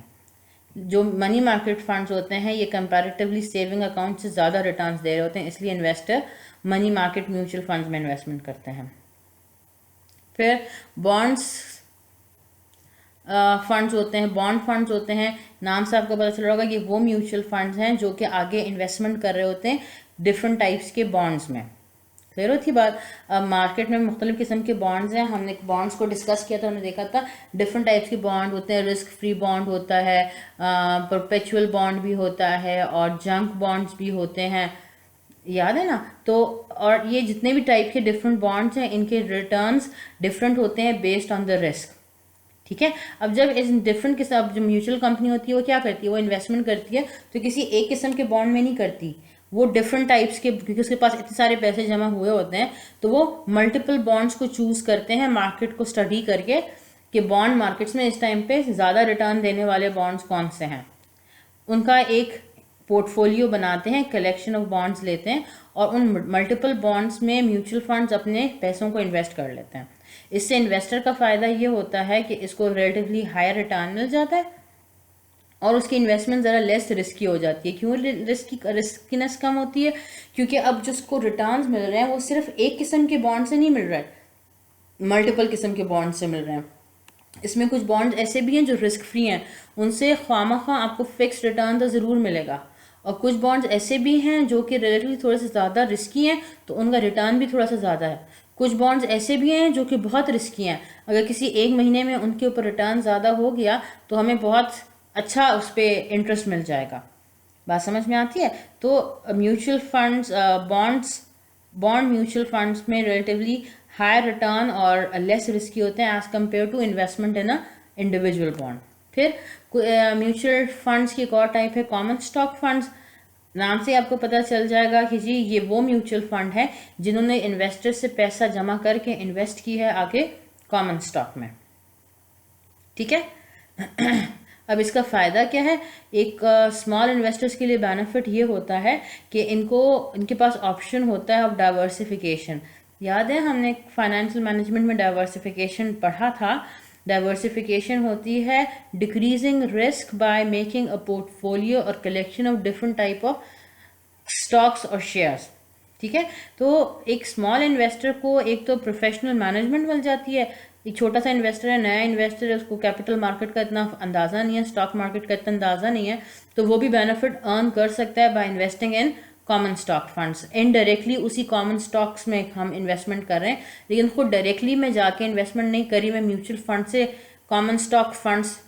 जो मनी मार्केट फंड्स होते हैं ये कंपैरेटिवली सेविंग अकाउंट से ज़्यादा रिटर्न्स दे रहे होते हैं, इसलिए investor money market mutual funds में इन्वेस्टमेंट करते हैं। फिर बॉन्ड्स फंड्स होते हैं, बॉन्ड फंड्स होते हैं, नाम से आपको पता चल रहा होगा कि वो म्यूचुअल फंड्स हैं जो कि आगे इन्वेस्टमेंट कर रहे होते हैं डिफरेंट टाइप्स के बॉन्ड्स में। क्लियर होती बात। अब मार्केट में मुख्तलिफ किस्म के बॉन्ड्स हैं, हमने बॉन्ड्स को डिस्कस किया था, हमने देखा था डिफरेंट टाइप्स के बॉन्ड होते हैं, रिस्क फ्री बॉन्ड होता है, परपेचुअल बॉन्ड भी होता है और जंक बॉन्ड्स भी होते हैं, याद है ना। तो और ये जितने भी टाइप के डिफरेंट बॉन्ड्स हैं इनके रिटर्न्स डिफरेंट होते हैं बेस्ड ऑन द रिस्क, ठीक है। अब जब इस डिफरेंट किस्म, अब जो म्यूचुअल कंपनी होती है वो क्या करती है, वो इन्वेस्टमेंट करती है तो किसी एक किस्म के बॉन्ड में नहीं करती, वो डिफरेंट टाइप्स के, क्योंकि उसके पास इतने सारे पैसे जमा हुए होते हैं तो वो मल्टीपल बॉन्ड्स को चूज करते हैं मार्केट को स्टडी करके कि बॉन्ड मार्केट्स में इस टाइम पे ज़्यादा रिटर्न देने वाले बॉन्ड्स कौन से हैं, उनका एक पोर्टफोलियो बनाते हैं, कलेक्शन ऑफ बॉन्ड्स लेते हैं और उन मल्टीपल बॉन्ड्स में म्यूचुअल फंड्स अपने पैसों को इन्वेस्ट कर लेते हैं। इससे इन्वेस्टर का फ़ायदा ये होता है कि इसको रिलेटिवली हायर रिटर्न मिल जाता है और उसकी इन्वेस्टमेंट ज़रा लेस रिस्की हो जाती है। क्यों रिस्कीनेस कम होती है, क्योंकि अब जो उसको रिटर्न्स मिल रहे हैं वो सिर्फ एक किस्म के बॉन्ड से नहीं मिल रहा है, मल्टीपल किस्म के बॉन्ड से मिल रहे हैं। इसमें कुछ बॉन्ड ऐसे भी हैं जो रिस्क फ्री हैं, उनसे ख्वामखा आपको फिक्स रिटर्न तो ज़रूर मिलेगा, और कुछ बॉन्ड्स ऐसे भी हैं जो कि रिलेटिवली थोड़े से ज़्यादा रिस्की हैं तो उनका रिटर्न भी थोड़ा सा ज़्यादा है। कुछ बॉन्ड्स ऐसे भी हैं जो कि बहुत रिस्की हैं, अगर किसी एक महीने में उनके ऊपर रिटर्न ज़्यादा हो गया तो हमें बहुत अच्छा उस पर इंटरेस्ट मिल जाएगा। बात समझ में आती है। तो mutual funds, bond mutual funds में रिलेटिवली हायर रिटर्न और लेस रिस्की होते हैं as compare to investment in a individual bond. फिर म्यूचुअल फंड्स की एक और टाइप है कॉमन स्टॉक फंड्स। नाम से आपको पता चल जाएगा कि जी ये वो म्यूचुअल फंड है जिन्होंने इन्वेस्टर से पैसा जमा करके इन्वेस्ट की है आगे कॉमन स्टॉक में, ठीक है। अब इसका फ़ायदा क्या है, एक स्मॉल इन्वेस्टर्स के लिए बेनिफिट ये होता है कि इनके पास ऑप्शन होता है ऑफ डाइवर्सिफिकेशन। याद है हमने फाइनेंशियल मैनेजमेंट में डाइवर्सिफिकेशन पढ़ा था। डाइवर्सिफिकेशन होती है decreasing risk by making a portfolio और collection of different type of stocks और शेयर्स, ठीक है। तो एक स्मॉल इन्वेस्टर को एक तो प्रोफेशनल मैनेजमेंट मिल जाती है, एक छोटा सा इन्वेस्टर है, नया इन्वेस्टर है, उसको कैपिटल मार्केट का इतना अंदाज़ा नहीं है, स्टॉक मार्केट का इतना अंदाज़ा नहीं है, तो वो भी बेनिफिट अर्न कर सकता है by investing in common stock funds. Indirectly उसी कॉमन स्टॉक्स में हम इन्वेस्टमेंट कर रहे हैं, लेकिन खुद डायरेक्टली मैं जाके इन्वेस्टमेंट नहीं करी, मैं म्यूचुअल फंड से कॉमन स्टॉक फंड्स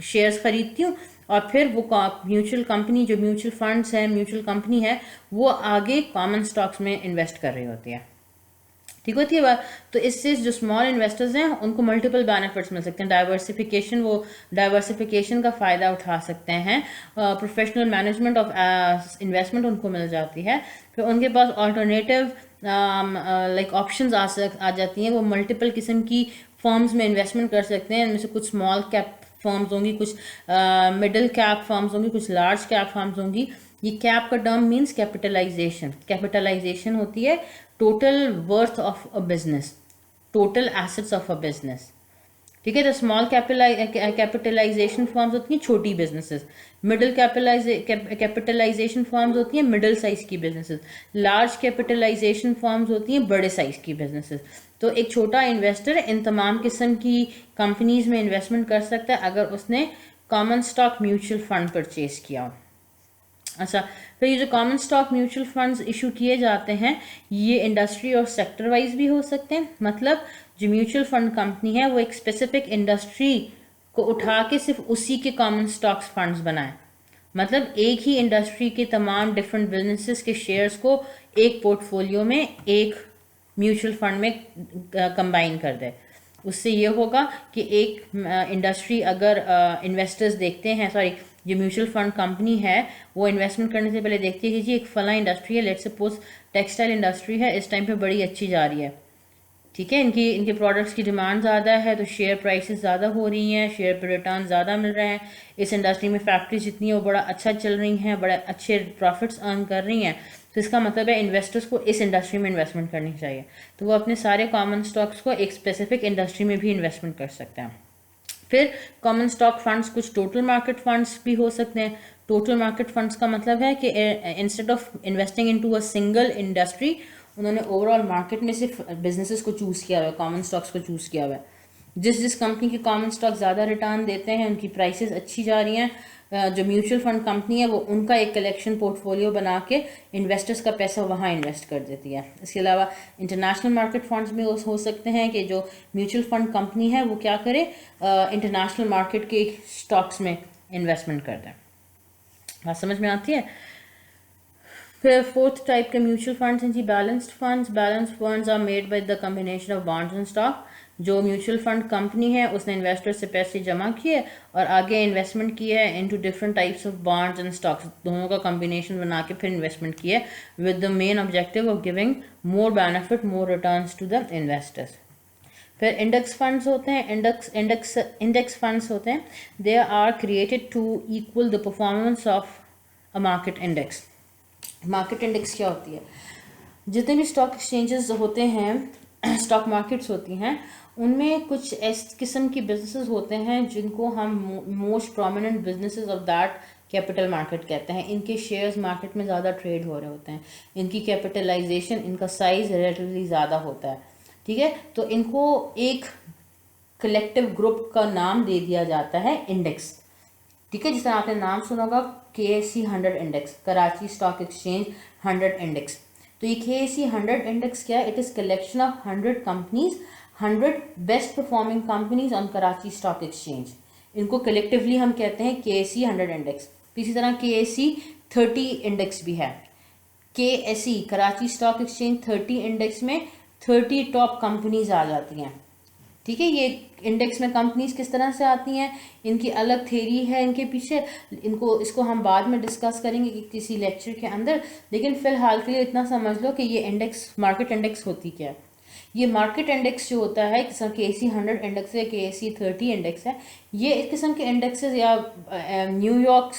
शेयर्स खरीदती हूँ और फिर वो म्यूचुअल कंपनी, जो म्यूचुअल फंड्स है, म्यूचुअल कंपनी है, वो आगे कॉमन स्टॉक्स में इन्वेस्ट कर रही होती है, ठीक होती है बात। तो इससे जो स्मॉल इन्वेस्टर्स हैं उनको मल्टीपल बेनिफिट्स मिल सकते हैं, डाइवर्सिफिकेशन, वो डाइवर्सिफिकेशन का फ़ायदा उठा सकते हैं, प्रोफेशनल मैनेजमेंट ऑफ इन्वेस्टमेंट उनको मिल जाती है, फिर उनके पास ऑल्टरनेटिव लाइक ऑप्शंस आ जाती हैं, वो मल्टीपल किस्म की फर्म्स में इन्वेस्टमेंट कर सकते हैं। इनमें से कुछ स्मॉल कैप फर्म्स होंगी, कुछ मिडिल कैप फर्म्स होंगी, कुछ लार्ज कैप फर्म्स होंगी। ये कैप का टर्म मीन्स कैपिटलाइजेशन। कैपिटलाइजेशन होती है total worth of a business, total assets of a business. ठीक है। तो स्मॉल कैपिटलाइजेशन फर्म्स होती हैं छोटी बिजनेसेस, मिडिल कैपिटलाइजेशन फर्म्स होती हैं मिडिल साइज की बिजनेसेस, लार्ज कैपिटलाइजेशन फर्म्स होती हैं बड़े साइज की बिजनेसेस। तो एक छोटा इन्वेस्टर इन तमाम किस्म की कंपनीज में इन्वेस्टमेंट कर सकता है अगर उसने common stock mutual fund purchase किया हो। अच्छा, फिर ये जो common stock mutual funds issue किए जाते हैं ये इंडस्ट्री और सेक्टर वाइज भी हो सकते हैं। मतलब जो म्यूचुअल फंड कंपनी है वो एक स्पेसिफिक इंडस्ट्री को उठा के सिर्फ उसी के कॉमन स्टॉक्स फंड्स बनाए। मतलब एक ही इंडस्ट्री के तमाम डिफरेंट बिजनेसेस के शेयर्स को एक पोर्टफोलियो में एक म्यूचुअल फंड में कंबाइन कर दे। उससे ये होगा कि एक इंडस्ट्री अगर इन्वेस्टर्स देखते हैं, सॉरी, जो म्यूचुअल फंड कंपनी है वो इन्वेस्टमेंट करने से पहले देखती है कि जी एक फला इंडस्ट्री है, लेट्स सपोज टेक्सटाइल इंडस्ट्री है, इस टाइम पे बड़ी अच्छी जा रही है, ठीक है, इनकी इनके प्रोडक्ट्स की डिमांड ज़्यादा है तो शेयर प्राइसेस ज़्यादा हो रही हैं, शेयर पर रिटर्न ज़्यादा मिल रहे हैं, इस इंडस्ट्री में फैक्ट्रीज जितनी है वो बड़ा अच्छा चल रही हैं, बड़े अच्छे प्रॉफिट्स अर्न कर रही हैं, तो इसका मतलब है इन्वेस्टर्स को इस इंडस्ट्री में इन्वेस्टमेंट करनी चाहिए। तो वो अपने सारे कॉमन स्टॉक्स को एक स्पेसिफिक इंडस्ट्री में भी इन्वेस्टमेंट कर सकते हैं। फिर कॉमन स्टॉक फंड्स कुछ टोटल मार्केट फंड्स भी हो सकते हैं। टोटल मार्केट फंड्स का मतलब है कि instead of investing into a single industry उन्होंने ओवरऑल मार्केट में सिर्फ बिजनेसेस को चूज़ किया हुआ है, कॉमन स्टॉक्स को चूज़ किया हुआ है। जिस जिस कंपनी के कॉमन स्टॉक ज़्यादा रिटर्न देते हैं, उनकी प्राइसेस अच्छी जा रही हैं, जो म्यूचुअल फंड कंपनी है वो उनका एक कलेक्शन पोर्टफोलियो बना के इन्वेस्टर्स का पैसा वहाँ इन्वेस्ट कर देती है। इसके अलावा इंटरनेशनल मार्केट फंड्स में हो सकते हैं कि जो म्यूचुअल फंड कंपनी है वो क्या करे, इंटरनेशनल मार्केट के स्टॉक्स में इन्वेस्टमेंट कर दें। बात समझ में आती है। फिर फोर्थ टाइप के म्यूचुअल फंड्स हैं जी balanced funds. Balanced funds are made by the combination of bonds and stock. जो म्यूचुअल फंड कंपनी है उसने इन्वेस्टर से पैसे जमा किए और आगे इन्वेस्टमेंट किया है into different types of bonds and stocks, दोनों का कॉम्बिनेशन बना के फिर इन्वेस्टमेंट किया है with the main objective of giving more benefit, more returns to the investors. फिर इंडेक्स फंड्स होते हैं, इंडेक्स फंड्स होते हैं, they are created to equal the performance of a market index. Market index क्या होती है, जितने भी स्टॉक एक्सचेंजेस होते हैं, स्टॉक मार्केट्स होती हैं, उनमें कुछ इस किस्म की बिजनेसेस होते हैं जिनको हम most prominent businesses of that capital market कहते हैं। इनके शेयर्स मार्केट में ज़्यादा ट्रेड हो रहे होते हैं, इनकी कैपिटलाइजेशन, इनका साइज रिलेटिवली ज़्यादा होता है, ठीक है। तो इनको एक कलेक्टिव ग्रुप का नाम दे दिया जाता है इंडेक्स, ठीक है। जिस तरह आपने नाम सुना होगा KSE 100 index, Karachi stock exchange 100 index. तो ये KSE 100 इंडेक्स क्या है, it is collection of 100 companies, 100 best performing companies on Karachi stock exchange. इनको कलेक्टिवली हम कहते हैं KSE 100 इंडेक्स। इसी तरह KSE 30 इंडेक्स भी है। KSE Karachi stock exchange 30 index में 30 टॉप कंपनीज आ जाती हैं, ठीक है। ये इंडेक्स में कंपनीज किस तरह से आती हैं, इनकी अलग थ्योरी है इनके पीछे, इसको हम बाद में डिस्कस करेंगे किसी लेक्चर के अंदर। लेकिन फिलहाल के लिए इतना समझ लो कि ये इंडेक्स, मार्केट इंडेक्स होती क्या है। ये मार्केट इंडेक्स जो होता है, किस्म KSE 100 इंडेक्स है, KSE 30 इंडेक्स है, ये इस किस्म के इंडेक्सेस या न्यूयॉर्क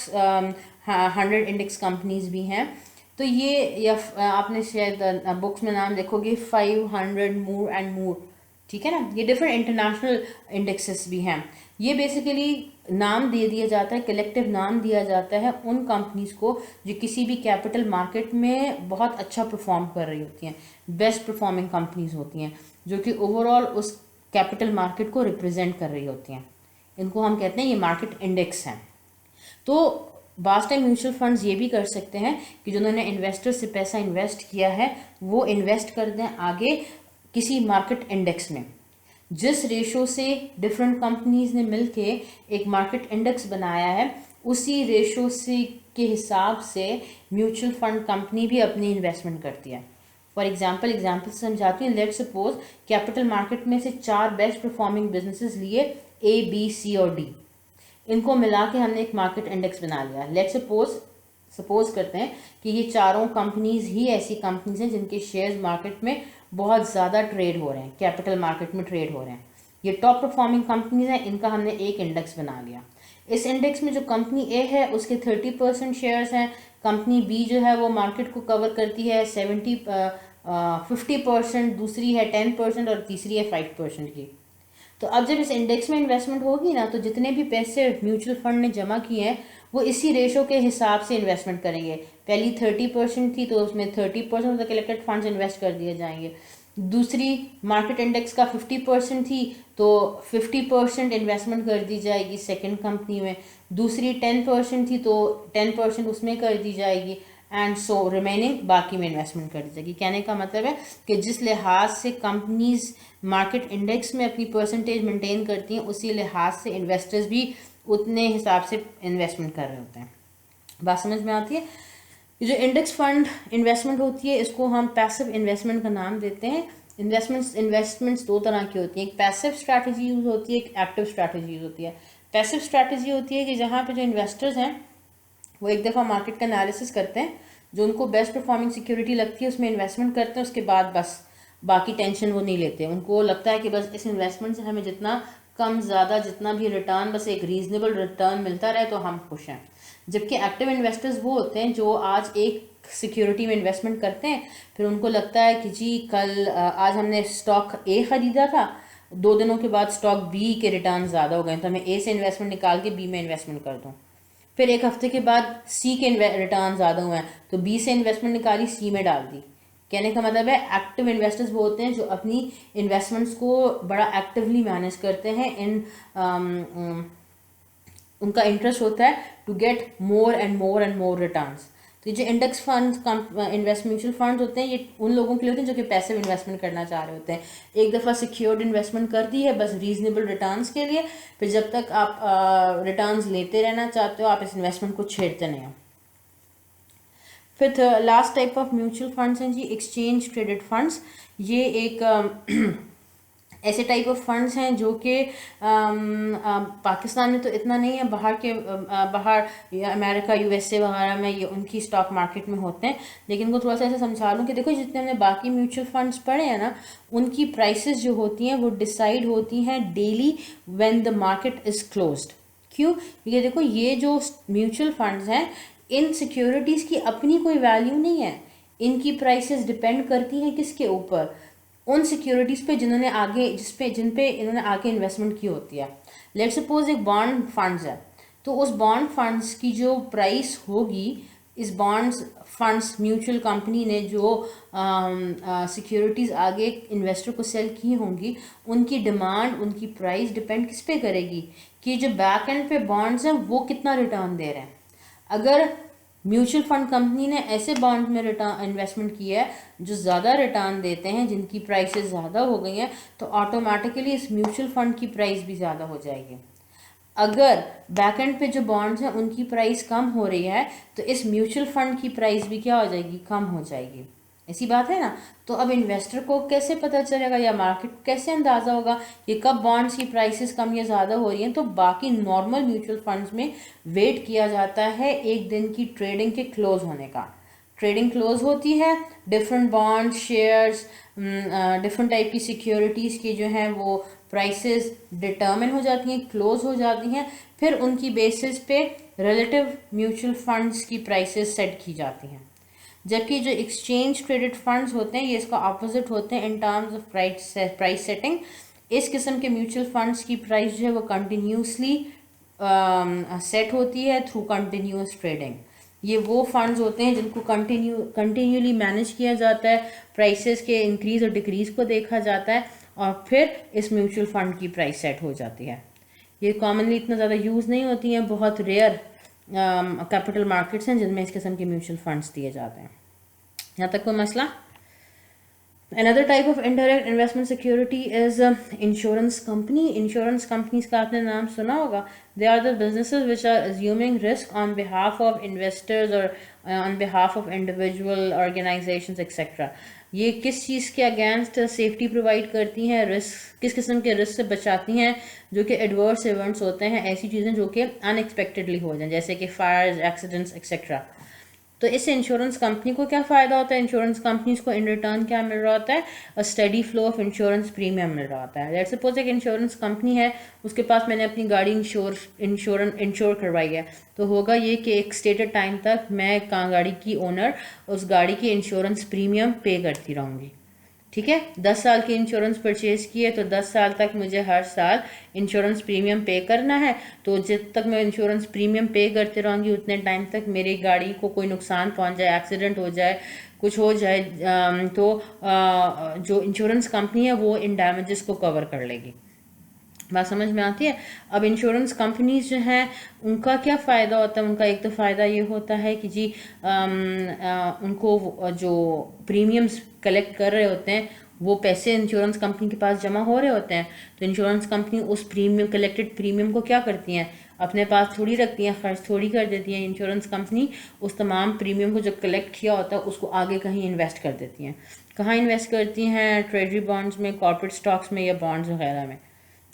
100 इंडेक्स कंपनीज भी हैं। तो ये या आपने शायद बुक्स में नाम देखोगे 500 मूर एंड मूर, ठीक है ना। ये डिफरेंट इंटरनेशनल इंडेक्सेस भी हैं। ये बेसिकली नाम दे दिया जाता है, कलेक्टिव नाम दिया जाता है उन कंपनीज को जो किसी भी कैपिटल मार्केट में बहुत अच्छा परफॉर्म कर रही होती हैं, बेस्ट परफॉर्मिंग कंपनीज होती हैं जो कि ओवरऑल उस कैपिटल मार्केट को रिप्रेजेंट कर रही होती हैं। इनको हम कहते हैं ये मार्केट इंडेक्स हैं। तो बास्ट टाइम म्यूचुअल फंड्स ये भी कर सकते हैं कि जिन्होंने इन्वेस्टर से पैसा इन्वेस्ट किया है वो इन्वेस्ट कर दें आगे किसी मार्केट इंडेक्स में। जिस रेशो से डिफरेंट कंपनीज ने मिलके एक मार्केट इंडेक्स बनाया है, उसी रेशो से के हिसाब से म्यूचुअल फंड कंपनी भी अपनी इन्वेस्टमेंट करती है। फॉर एग्जांपल समझाती हूँ। लेट्स सपोज कैपिटल मार्केट में से 4 बेस्ट परफॉर्मिंग बिजनेसेस लिए, A, B, C और D, इनको मिला के हमने एक मार्केट इंडेक्स बना लिया। लेट्स सपोज करते हैं कि ये चारों कंपनीज ही ऐसी कंपनीज हैं जिनके शेयर्स मार्केट में बहुत ज़्यादा ट्रेड हो रहे हैं, कैपिटल मार्केट में ट्रेड हो रहे हैं। ये टॉप परफॉर्मिंग कंपनीज हैं, इनका हमने एक इंडेक्स बना लिया। इस इंडेक्स में जो कंपनी A है उसके 30% शेयर्स हैं, कंपनी B जो है वो मार्केट को कवर करती है 50%, दूसरी है 10% और तीसरी है 5% की। तो अब जब इस इंडेक्स में इन्वेस्टमेंट होगी ना, तो जितने भी पैसे म्यूचुअल फंड ने जमा किए हैं वो इसी रेशो के हिसाब से इन्वेस्टमेंट करेंगे। पहली 30% थी तो उसमें 30% of the collected funds invest कर दिए जाएंगे। दूसरी मार्केट इंडेक्स का 50% थी तो 50% इन्वेस्टमेंट कर दी जाएगी सेकंड कंपनी में। दूसरी 10% थी तो 10% उसमें कर दी जाएगी एंड सो रिमेनिंग बाकी में इन्वेस्टमेंट कर दी जाएगी। कहने का मतलब है कि जिस लिहाज से कंपनीज मार्केट इंडेक्स में अपनी परसेंटेज मेंटेन करती हैं उसी लिहाज से इन्वेस्टर्स भी उतने हिसाब से इन्वेस्टमेंट कर रहे होते हैं। बात समझ में आती है? ये जो इंडेक्स फंड इन्वेस्टमेंट होती है इसको हम पैसिव इन्वेस्टमेंट का नाम देते हैं। इन्वेस्टमेंट्स दो तरह की होती हैं, एक पैसिव स्ट्रैटेजी यूज होती है, एक एक्टिव स्ट्रैटेजी यूज होती है। पैसिव स्ट्रैटेजी होती है कि जहाँ पे जो इन्वेस्टर्स हैं वो एक दफ़ा मार्केट का एनालिसिस करते हैं, जो उनको बेस्ट परफॉर्मिंग सिक्योरिटी लगती है उसमें इन्वेस्टमेंट करते हैं, उसके बाद बस बाकी टेंशन वो नहीं लेते। उनको लगता है कि बस इस इन्वेस्टमेंट से हमें जितना कम ज़्यादा जितना भी रिटर्न, बस एक रीजनेबल रिटर्न मिलता रहे तो हम खुश हैं। जबकि एक्टिव इन्वेस्टर्स वो होते हैं जो आज एक सिक्योरिटी में इन्वेस्टमेंट करते हैं, फिर उनको लगता है कि जी कल आज हमने स्टॉक ए ख़रीदा था, 2 दिनों के बाद स्टॉक बी के रिटर्न ज़्यादा हो गए तो मैं ए से इन्वेस्टमेंट निकाल के बी में इन्वेस्टमेंट कर दूँ। फिर एक हफ्ते के बाद सी के रिटर्न ज़्यादा हुए हैं तो बी से इन्वेस्टमेंट निकाली, सी में डाल दी। कहने का मतलब है एक्टिव इन्वेस्टर्स वो होते हैं जो अपनी इन्वेस्टमेंट्स को बड़ा एक्टिवली मैनेज करते हैं। उनका इंटरेस्ट होता है to get more and more returns. तो ये जो index fund invest mutual fund होते हैं ये उन लोगों के लिए होते हैं जो कि पैसिव इन्वेस्टमेंट करना चाह रहे होते हैं। एक दफ़ा सिक्योर्ड इन्वेस्टमेंट कर दी है बस रीजनेबल रिटर्न्स के लिए, फिर जब तक आप रिटर्न्स लेते रहना चाहते हो आप इस इन्वेस्टमेंट को छेड़ते नहीं हो। फिर last type of mutual funds हैं जी एक्सचेंज ट्रेडेड फंड्स। ये एक ऐसे टाइप ऑफ फंड्स हैं जो कि पाकिस्तान में तो इतना नहीं है, बाहर अमेरिका यूएसए वगैरह में ये उनकी स्टॉक मार्केट में होते हैं। लेकिन वो थोड़ा सा ऐसे समझा लूँ कि देखो जितने हमने बाकी म्यूचुअल फंड्स पढ़े हैं ना उनकी प्राइसेस जो होती हैं वो डिसाइड होती हैं daily when the market is closed. क्यों? क्योंकि देखो ये जो म्यूचुअल फंड्स हैं इन सिक्योरिटीज़ की अपनी कोई वैल्यू नहीं है, इनकी प्राइसेस डिपेंड करती हैं किसके ऊपर? उन सिक्योरिटीज़ पे जिन पे इन्होंने आगे इन्वेस्टमेंट की होती है। लेट्स सपोज एक बॉन्ड फंड्स है तो उस बॉन्ड फंड्स की जो प्राइस होगी, इस बॉन्ड्स फंड्स म्यूचुअल कंपनी ने जो सिक्योरिटीज़ आगे इन्वेस्टर को सेल की होंगी उनकी डिमांड उनकी प्राइस डिपेंड किस पे करेगी कि जो बैक एंड पे बॉन्ड्स हैं वो कितना रिटर्न दे रहे हैं। अगर म्यूचुअल फंड कंपनी ने ऐसे बॉन्ड में रिटर्न इन्वेस्टमेंट किया है जो ज़्यादा रिटर्न देते हैं, जिनकी प्राइसेस ज़्यादा हो गई हैं, तो ऑटोमेटिकली इस म्यूचुअल फंड की प्राइस भी ज़्यादा हो जाएगी। अगर बैक एंड पे जो बॉन्ड्स हैं उनकी प्राइस कम हो रही है तो इस म्यूचुअल फंड की प्राइस भी क्या हो जाएगी? कम हो जाएगी। ऐसी बात है ना। तो अब इन्वेस्टर को कैसे पता चलेगा या मार्केट को कैसे अंदाज़ा होगा कि कब बॉन्ड्स की प्राइसेस कम या ज़्यादा हो रही हैं? तो बाकी नॉर्मल म्यूचुअल फंड्स में वेट किया जाता है एक दिन की ट्रेडिंग के क्लोज होने का। ट्रेडिंग क्लोज होती है, different bond shares different type की सिक्योरिटीज़ की जो हैं वो प्राइसेस डिटर्मिन हो जाती हैं, क्लोज हो जाती हैं, फिर उनकी बेसिस पे रिलेटिव म्यूचुअल फंड्स की प्राइसेस सेट की जाती हैं। जबकि जो एक्सचेंज ट्रेडेड फंड्स होते हैं ये इसका ऑपोजिट होते हैं in terms of price setting. इस किस्म के म्यूचुअल फंड्स की प्राइस जो है वो कंटिन्यूसली सेट होती है थ्रू कंटिन्यूस ट्रेडिंग। ये वो फंड्स होते हैं जिनको कंटिन्यूली मैनेज किया जाता है, प्राइसेस के इंक्रीज़ और डिक्रीज़ को देखा जाता है और फिर इस म्यूचुअल फंड की प्राइस सेट हो जाती है। ये कॉमनली इतना ज़्यादा यूज़ नहीं होती हैं, बहुत रेयर कैपिटल मार्केट्स हैं जिनमें इस किस्म के म्यूचुअल फंड्स दिए जाते हैं। यहाँ तक कोई मसला? Another type of indirect investment security is insurance company. Insurance companies का आपने नाम सुना होगा। They are the businesses which are assuming risk on behalf of investors or on behalf of individual organizations etc. ये किस चीज़ के अगेंस्ट सेफ्टी प्रोवाइड करती हैं, रिस्क किस किस्म के रिस्क से बचाती हैं जो कि एडवर्स इवेंट्स होते हैं, ऐसी चीज़ें जो कि अनएक्सपेक्टेडली हो जाएं जैसे कि फायर्स, एक्सीडेंट्स एक्सेट्रा। तो इससे इंश्योरेंस कंपनी को क्या फ़ायदा होता है? इंश्योरेंस कंपनीज को इन रिटर्न क्या मिल रहा होता है? A steady flow of insurance premium मिल रहा होता है। लेट्स सपोज एक इंश्योरेंस कंपनी है, उसके पास मैंने अपनी गाड़ी इंश्योर करवाई है, तो होगा ये कि एक स्टेटेड टाइम तक मैं गाड़ी की ओनर उस गाड़ी की इंश्योरेंस प्रीमियम पे करती रहूँगी। ठीक है, 10 साल की इंश्योरेंस परचेज़ की है तो 10 साल तक मुझे हर साल इंश्योरेंस प्रीमियम पे करना है। तो जब तक मैं इंश्योरेंस प्रीमियम पे करते रहूँगी उतने टाइम तक मेरी गाड़ी को कोई नुकसान पहुँच जाए, एक्सीडेंट हो जाए, कुछ हो जाए, तो जो इंश्योरेंस कंपनी है वो इन डैमेजेस को कवर कर लेगी। बात समझ में आती है। अब इंश्योरेंस कंपनीज जो हैं उनका क्या फ़ायदा होता है, उनका एक तो फ़ायदा ये होता है कि जी उनको जो प्रीमियम्स कलेक्ट कर रहे होते हैं वो पैसे इंश्योरेंस कंपनी के पास जमा हो रहे होते हैं। तो इंश्योरेंस कंपनी उस प्रीमियम कलेक्टेड प्रीमियम को क्या करती हैं, अपने पास थोड़ी रखती हैं, खर्च थोड़ी कर देती हैं। इंश्योरेंस कंपनी उस तमाम प्रीमियम को जो कलेक्ट किया होता है उसको आगे कहीं इन्वेस्ट कर देती हैं। कहाँ इन्वेस्ट करती हैं, ट्रेजरी बॉन्ड्स में, कॉर्पोरेट स्टॉक्स में या बॉन्ड्स वगैरह में।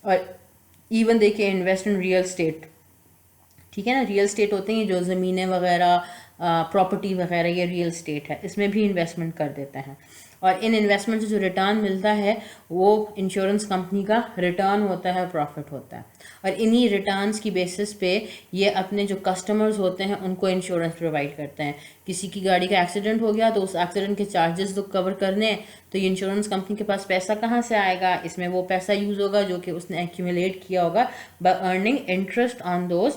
और इवन देखिए इन्वेस्ट इन रियल स्टेट, ठीक है ना, रियल स्टेट होते हैं जो ज़मीनें वगैरह, प्रॉपर्टी वगैरह, ये रियल स्टेट है, इसमें भी इन्वेस्टमेंट कर देते हैं। और इन इन्वेस्टमेंट से जो रिटर्न मिलता है वो इंश्योरेंस कंपनी का रिटर्न होता है, प्रॉफिट होता है। और इन्हीं रिटर्न्स की बेसिस पे ये अपने जो कस्टमर्स होते हैं उनको इंश्योरेंस प्रोवाइड करते हैं। किसी की गाड़ी का एक्सीडेंट हो गया तो उस एक्सीडेंट के चार्जेस तो कवर करने हैं, तो ये इंश्योरेंस कंपनी के पास पैसा कहाँ से आएगा, इसमें वो पैसा यूज़ होगा जो कि उसने एक्यूमुलेट किया होगा by earning interest on those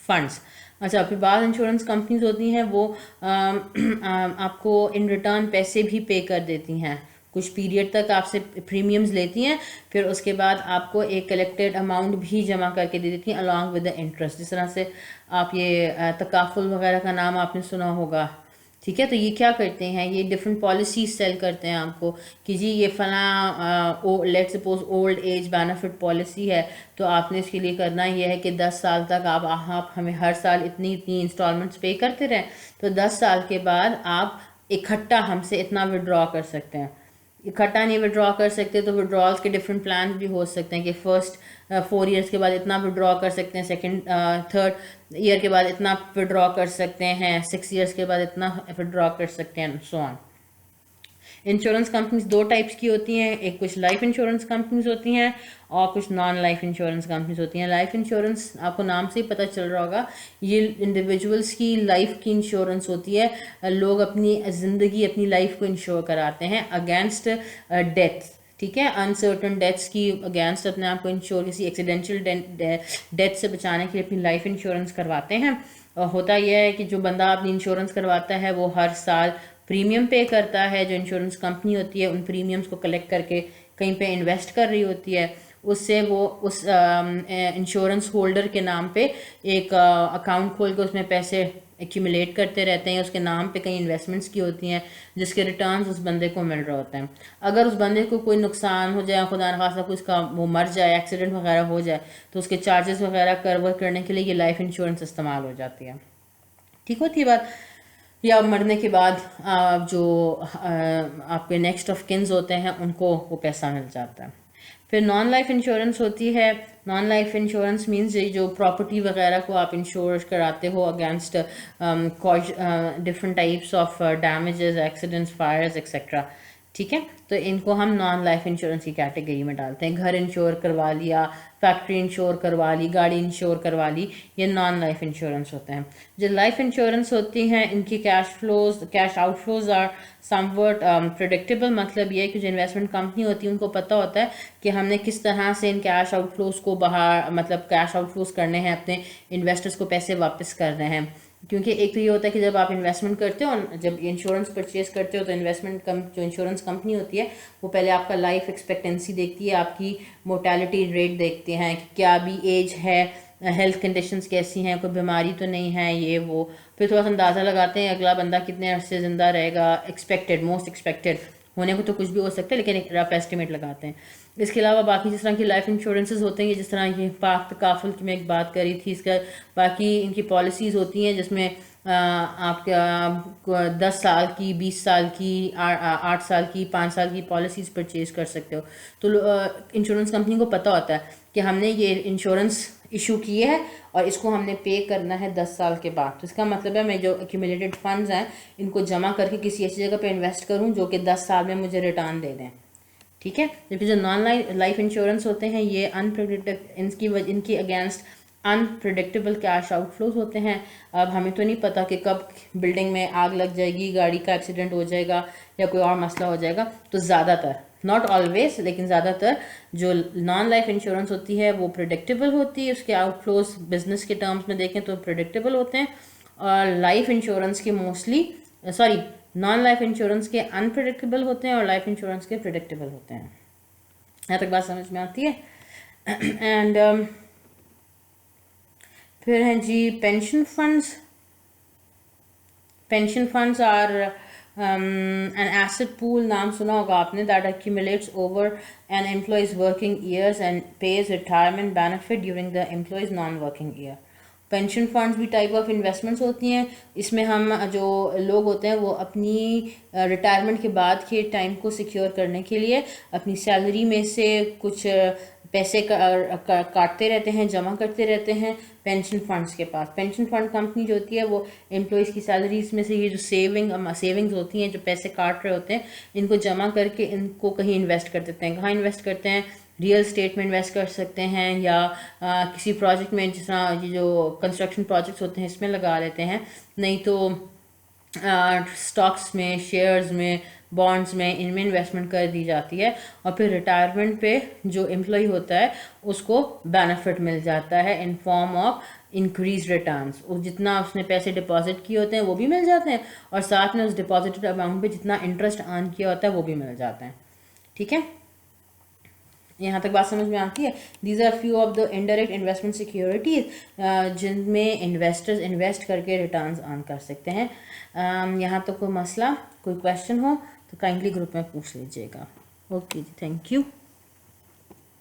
funds. अच्छा, फिर बाद इंश्योरेंस कंपनीज होती हैं वो आपको इन रिटर्न पैसे भी पे कर देती हैं, कुछ पीरियड तक आपसे प्रीमियम्स लेती हैं, फिर उसके बाद आपको एक कलेक्टेड अमाउंट भी जमा करके दे देती हैं अलॉन्ग विद द इंटरेस्ट। जिस तरह से आप ये तकाफुल वगैरह का नाम आपने सुना होगा, ठीक है। तो ये क्या करते हैं, ये डिफरेंट पॉलिसीज सेल करते हैं आपको कि जी ये फला let suppose old age benefit policy है, तो आपने इसके लिए करना ये है कि 10 साल तक आप हमें हर साल इतनी इतनी इंस्टॉलमेंट्स पे करते रहें, तो 10 साल के बाद आप इकट्ठा हमसे इतना विड्रॉ कर सकते हैं। इकट्ठा नहीं विड्रॉ कर सकते तो विड्रॉल्स के डिफरेंट प्लान भी हो सकते हैं कि फर्स्ट 4 ईयर्स के बाद इतना विड्रॉ कर सकते हैं, सेकंड 3rd ईयर के बाद इतना विड्रॉ कर सकते हैं, 6 ईयर्स के बाद इतना विड्रॉ कर सकते हैं, सो ऑन। इंश्योरेंस कंपनीज दो टाइप्स की होती हैं, एक कुछ लाइफ इंश्योरेंस कंपनीज होती हैं और कुछ नॉन लाइफ इंश्योरेंस कंपनीज होती हैं। लाइफ इंश्योरेंस आपको नाम से ही पता चल रहा होगा, ये इंडिविजुअल्स की लाइफ की इंश्योरेंस होती है। लोग अपनी ज़िंदगी, अपनी लाइफ को इंश्योर कराते हैं अगेंस्ट डेथ, ठीक है, अनसर्टन डेथ्स की अगेंस्ट अपने आप को इंश्योर, किसी एक्सीडेंशियल डेथ से बचाने के लिए अपनी लाइफ इंश्योरेंस करवाते हैं। होता यह है कि जो बंदा अपनी इंश्योरेंस करवाता है वो हर साल प्रीमियम पे करता है, जो इंश्योरेंस कंपनी होती है उन प्रीमियम्स को कलेक्ट करके कहीं पे इन्वेस्ट कर रही होती है, उससे वो उस इंश्योरेंस होल्डर के नाम पे एक अकाउंट खोल के उसमें पैसे एक्यूमुलेट करते रहते हैं, उसके नाम पे कई इन्वेस्टमेंट्स की होती हैं जिसके रिटर्न्स उस बंदे को मिल रहे होते हैं। अगर उस बंदे को कोई नुकसान हो जाए, खुदा न खास्ता कोई उसका वो मर जाए, एक्सीडेंट वगैरह हो जाए, तो उसके चार्जेस वगैरह कवर करने के लिए ये लाइफ इंश्योरेंस इस्तेमाल हो जाती है, ठीक होती है बात। या मरने के बाद जो आपके नेक्स्ट ऑफ किन्स होते हैं उनको वो पैसा मिल जाता है। फिर नॉन लाइफ इंश्योरेंस होती है। नॉन लाइफ इंश्योरेंस मींस जो प्रॉपर्टी वगैरह को आप इंश्योर कराते हो against different types of damages, accidents, fires etcetera, ठीक है। तो इनको हम नॉन लाइफ इंश्योरेंस की कैटेगरी में डालते हैं। घर इंश्योर करवा लिया, फैक्ट्री इंश्योर करवा ली, गाड़ी इंश्योर करवा ली, ये नॉन लाइफ इंश्योरेंस होते हैं। जो लाइफ इंश्योरेंस होती हैं इनकी cash outflows are somewhat predictable. मतलब ये है कि जो इन्वेस्टमेंट कंपनी होती है उनको पता होता है कि हमने किस तरह से इन कैश आउटफ्लोज को बाहर, मतलब कैश आउटफ्लोज करने हैं, अपने इन्वेस्टर्स को पैसे वापस करने हैं। क्योंकि एक तो ये होता है कि जब आप इन्वेस्टमेंट करते हो, जब इंश्योरेंस परचेज करते हो, तो जो इंश्योरेंस कंपनी होती है वो पहले आपका लाइफ एक्सपेक्टेंसी देखती है, आपकी मोर्टेलिटी रेट देखते हैं कि क्या अभी एज है, हेल्थ कंडीशंस कैसी हैं, कोई बीमारी तो नहीं है, ये वो। फिर थोड़ा सा अंदाज़ा लगाते हैं अगला बंदा कितने अरसे ज़िंदा रहेगा, एक्सपेक्टेड, मोस्ट एक्सपेक्टेड, होने को तो कुछ भी हो सकता है लेकिन एक रफ एस्टिमेट लगाते हैं। इसके अलावा बाकी जिस तरह की लाइफ इंश्योरेंसेस होते हैं, जिस तरह की पाक तकाफुल की मैं एक बात करी थी, इसका बाकी इनकी पॉलिसीज़ होती हैं जिसमें आप 10 साल की, 20 साल की, 8 साल की, 5 साल की पॉलिसीज़ परचेज कर सकते हो। तो इंश्योरेंस कंपनी को पता होता है कि हमने ये इंश्योरेंस इशू किए है और इसको हमने पे करना है 10 साल के बाद। तो इसका मतलब है मैं जो एक्यूमुलेटेड फंड्स हैं इनको जमा करके किसी ऐसी जगह पे इन्वेस्ट करूं जो कि 10 साल में मुझे रिटर्न दे दें, ठीक है। जबकि जो नॉन लाइफ इंश्योरेंस होते हैं ये अनप्रेडिक्टेबल, इनकी अगेंस्ट अनप्रिडिक्टेबल कैश आउटफ्लोज होते हैं। अब हमें तो नहीं पता कि कब बिल्डिंग में आग लग जाएगी, गाड़ी का एक्सीडेंट हो जाएगा या कोई और मसला हो जाएगा। तो ज़्यादातर, नॉट ऑलवेज, लेकिन ज़्यादातर जो नॉन लाइफ इंश्योरेंस होती है वो प्रिडिक्टेबल होती है, उसके आउटफ्लोज बिजनेस के टर्म्स में देखें तो प्रिडिक्टेबल होते हैं। और लाइफ इंश्योरेंस के mostly, sorry, non life insurance के अनप्रिडिक्टेबल होते हैं और लाइफ इंश्योरेंस के प्रिडिक्टेबल होते हैं। यहाँ तक बात समझ में आती है। एंड फिर हैं जी pension funds. Pension funds are an asset pool, नाम सुना होगा आपने, that accumulates over an employee's working years and pays retirement benefit during the employee's non working year. Pension funds भी टाइप ऑफ इन्वेस्टमेंट्स होती हैं। इसमें हम जो लोग होते हैं वो अपनी रिटायरमेंट के बाद के टाइम को सिक्योर करने के लिए अपनी सैलरी में से कुछ पैसे काटते रहते हैं, जमा करते रहते हैं पेंशन फंड्स के पास। पेंशन फंड कंपनी जो होती है वो एम्प्लॉयज़ की सैलरीज में से ये जो सेविंग्स होती हैं, जो पैसे काट रहे होते हैं, इनको जमा करके इनको कहीं इन्वेस्ट कर देते हैं। कहाँ इन्वेस्ट करते हैं? रियल स्टेट में इन्वेस्ट कर सकते हैं या किसी प्रोजेक्ट में, जिस तरह ये जो कंस्ट्रक्शन प्रोजेक्ट्स होते हैं इसमें लगा लेते हैं, नहीं तो स्टॉक्स में, शेयर्स में, बॉन्ड्स में, इनमें इन्वेस्टमेंट कर दी जाती है। और फिर रिटायरमेंट पे जो एम्प्लॉय होता है उसको बेनिफिट मिल जाता है in form of increase returns. जितना उसने पैसे डिपॉजिट किए होते हैं वो भी मिल जाते हैं और साथ में उस डिपॉजिटेड अमाउंट पे जितना इंटरेस्ट अर्न किया होता है वो भी मिल जाता है। ठीक है, यहाँ तक बात समझ में आती है। These are few of the indirect investment securities जिनमें इन्वेस्टर्स इन्वेस्ट करके रिटर्न्स अर्न कर सकते हैं। यहाँ तो कोई मसला, कोई क्वेश्चन हो तो काइंडली ग्रुप में पूछ लीजिएगा। ओके जी, थैंक यू।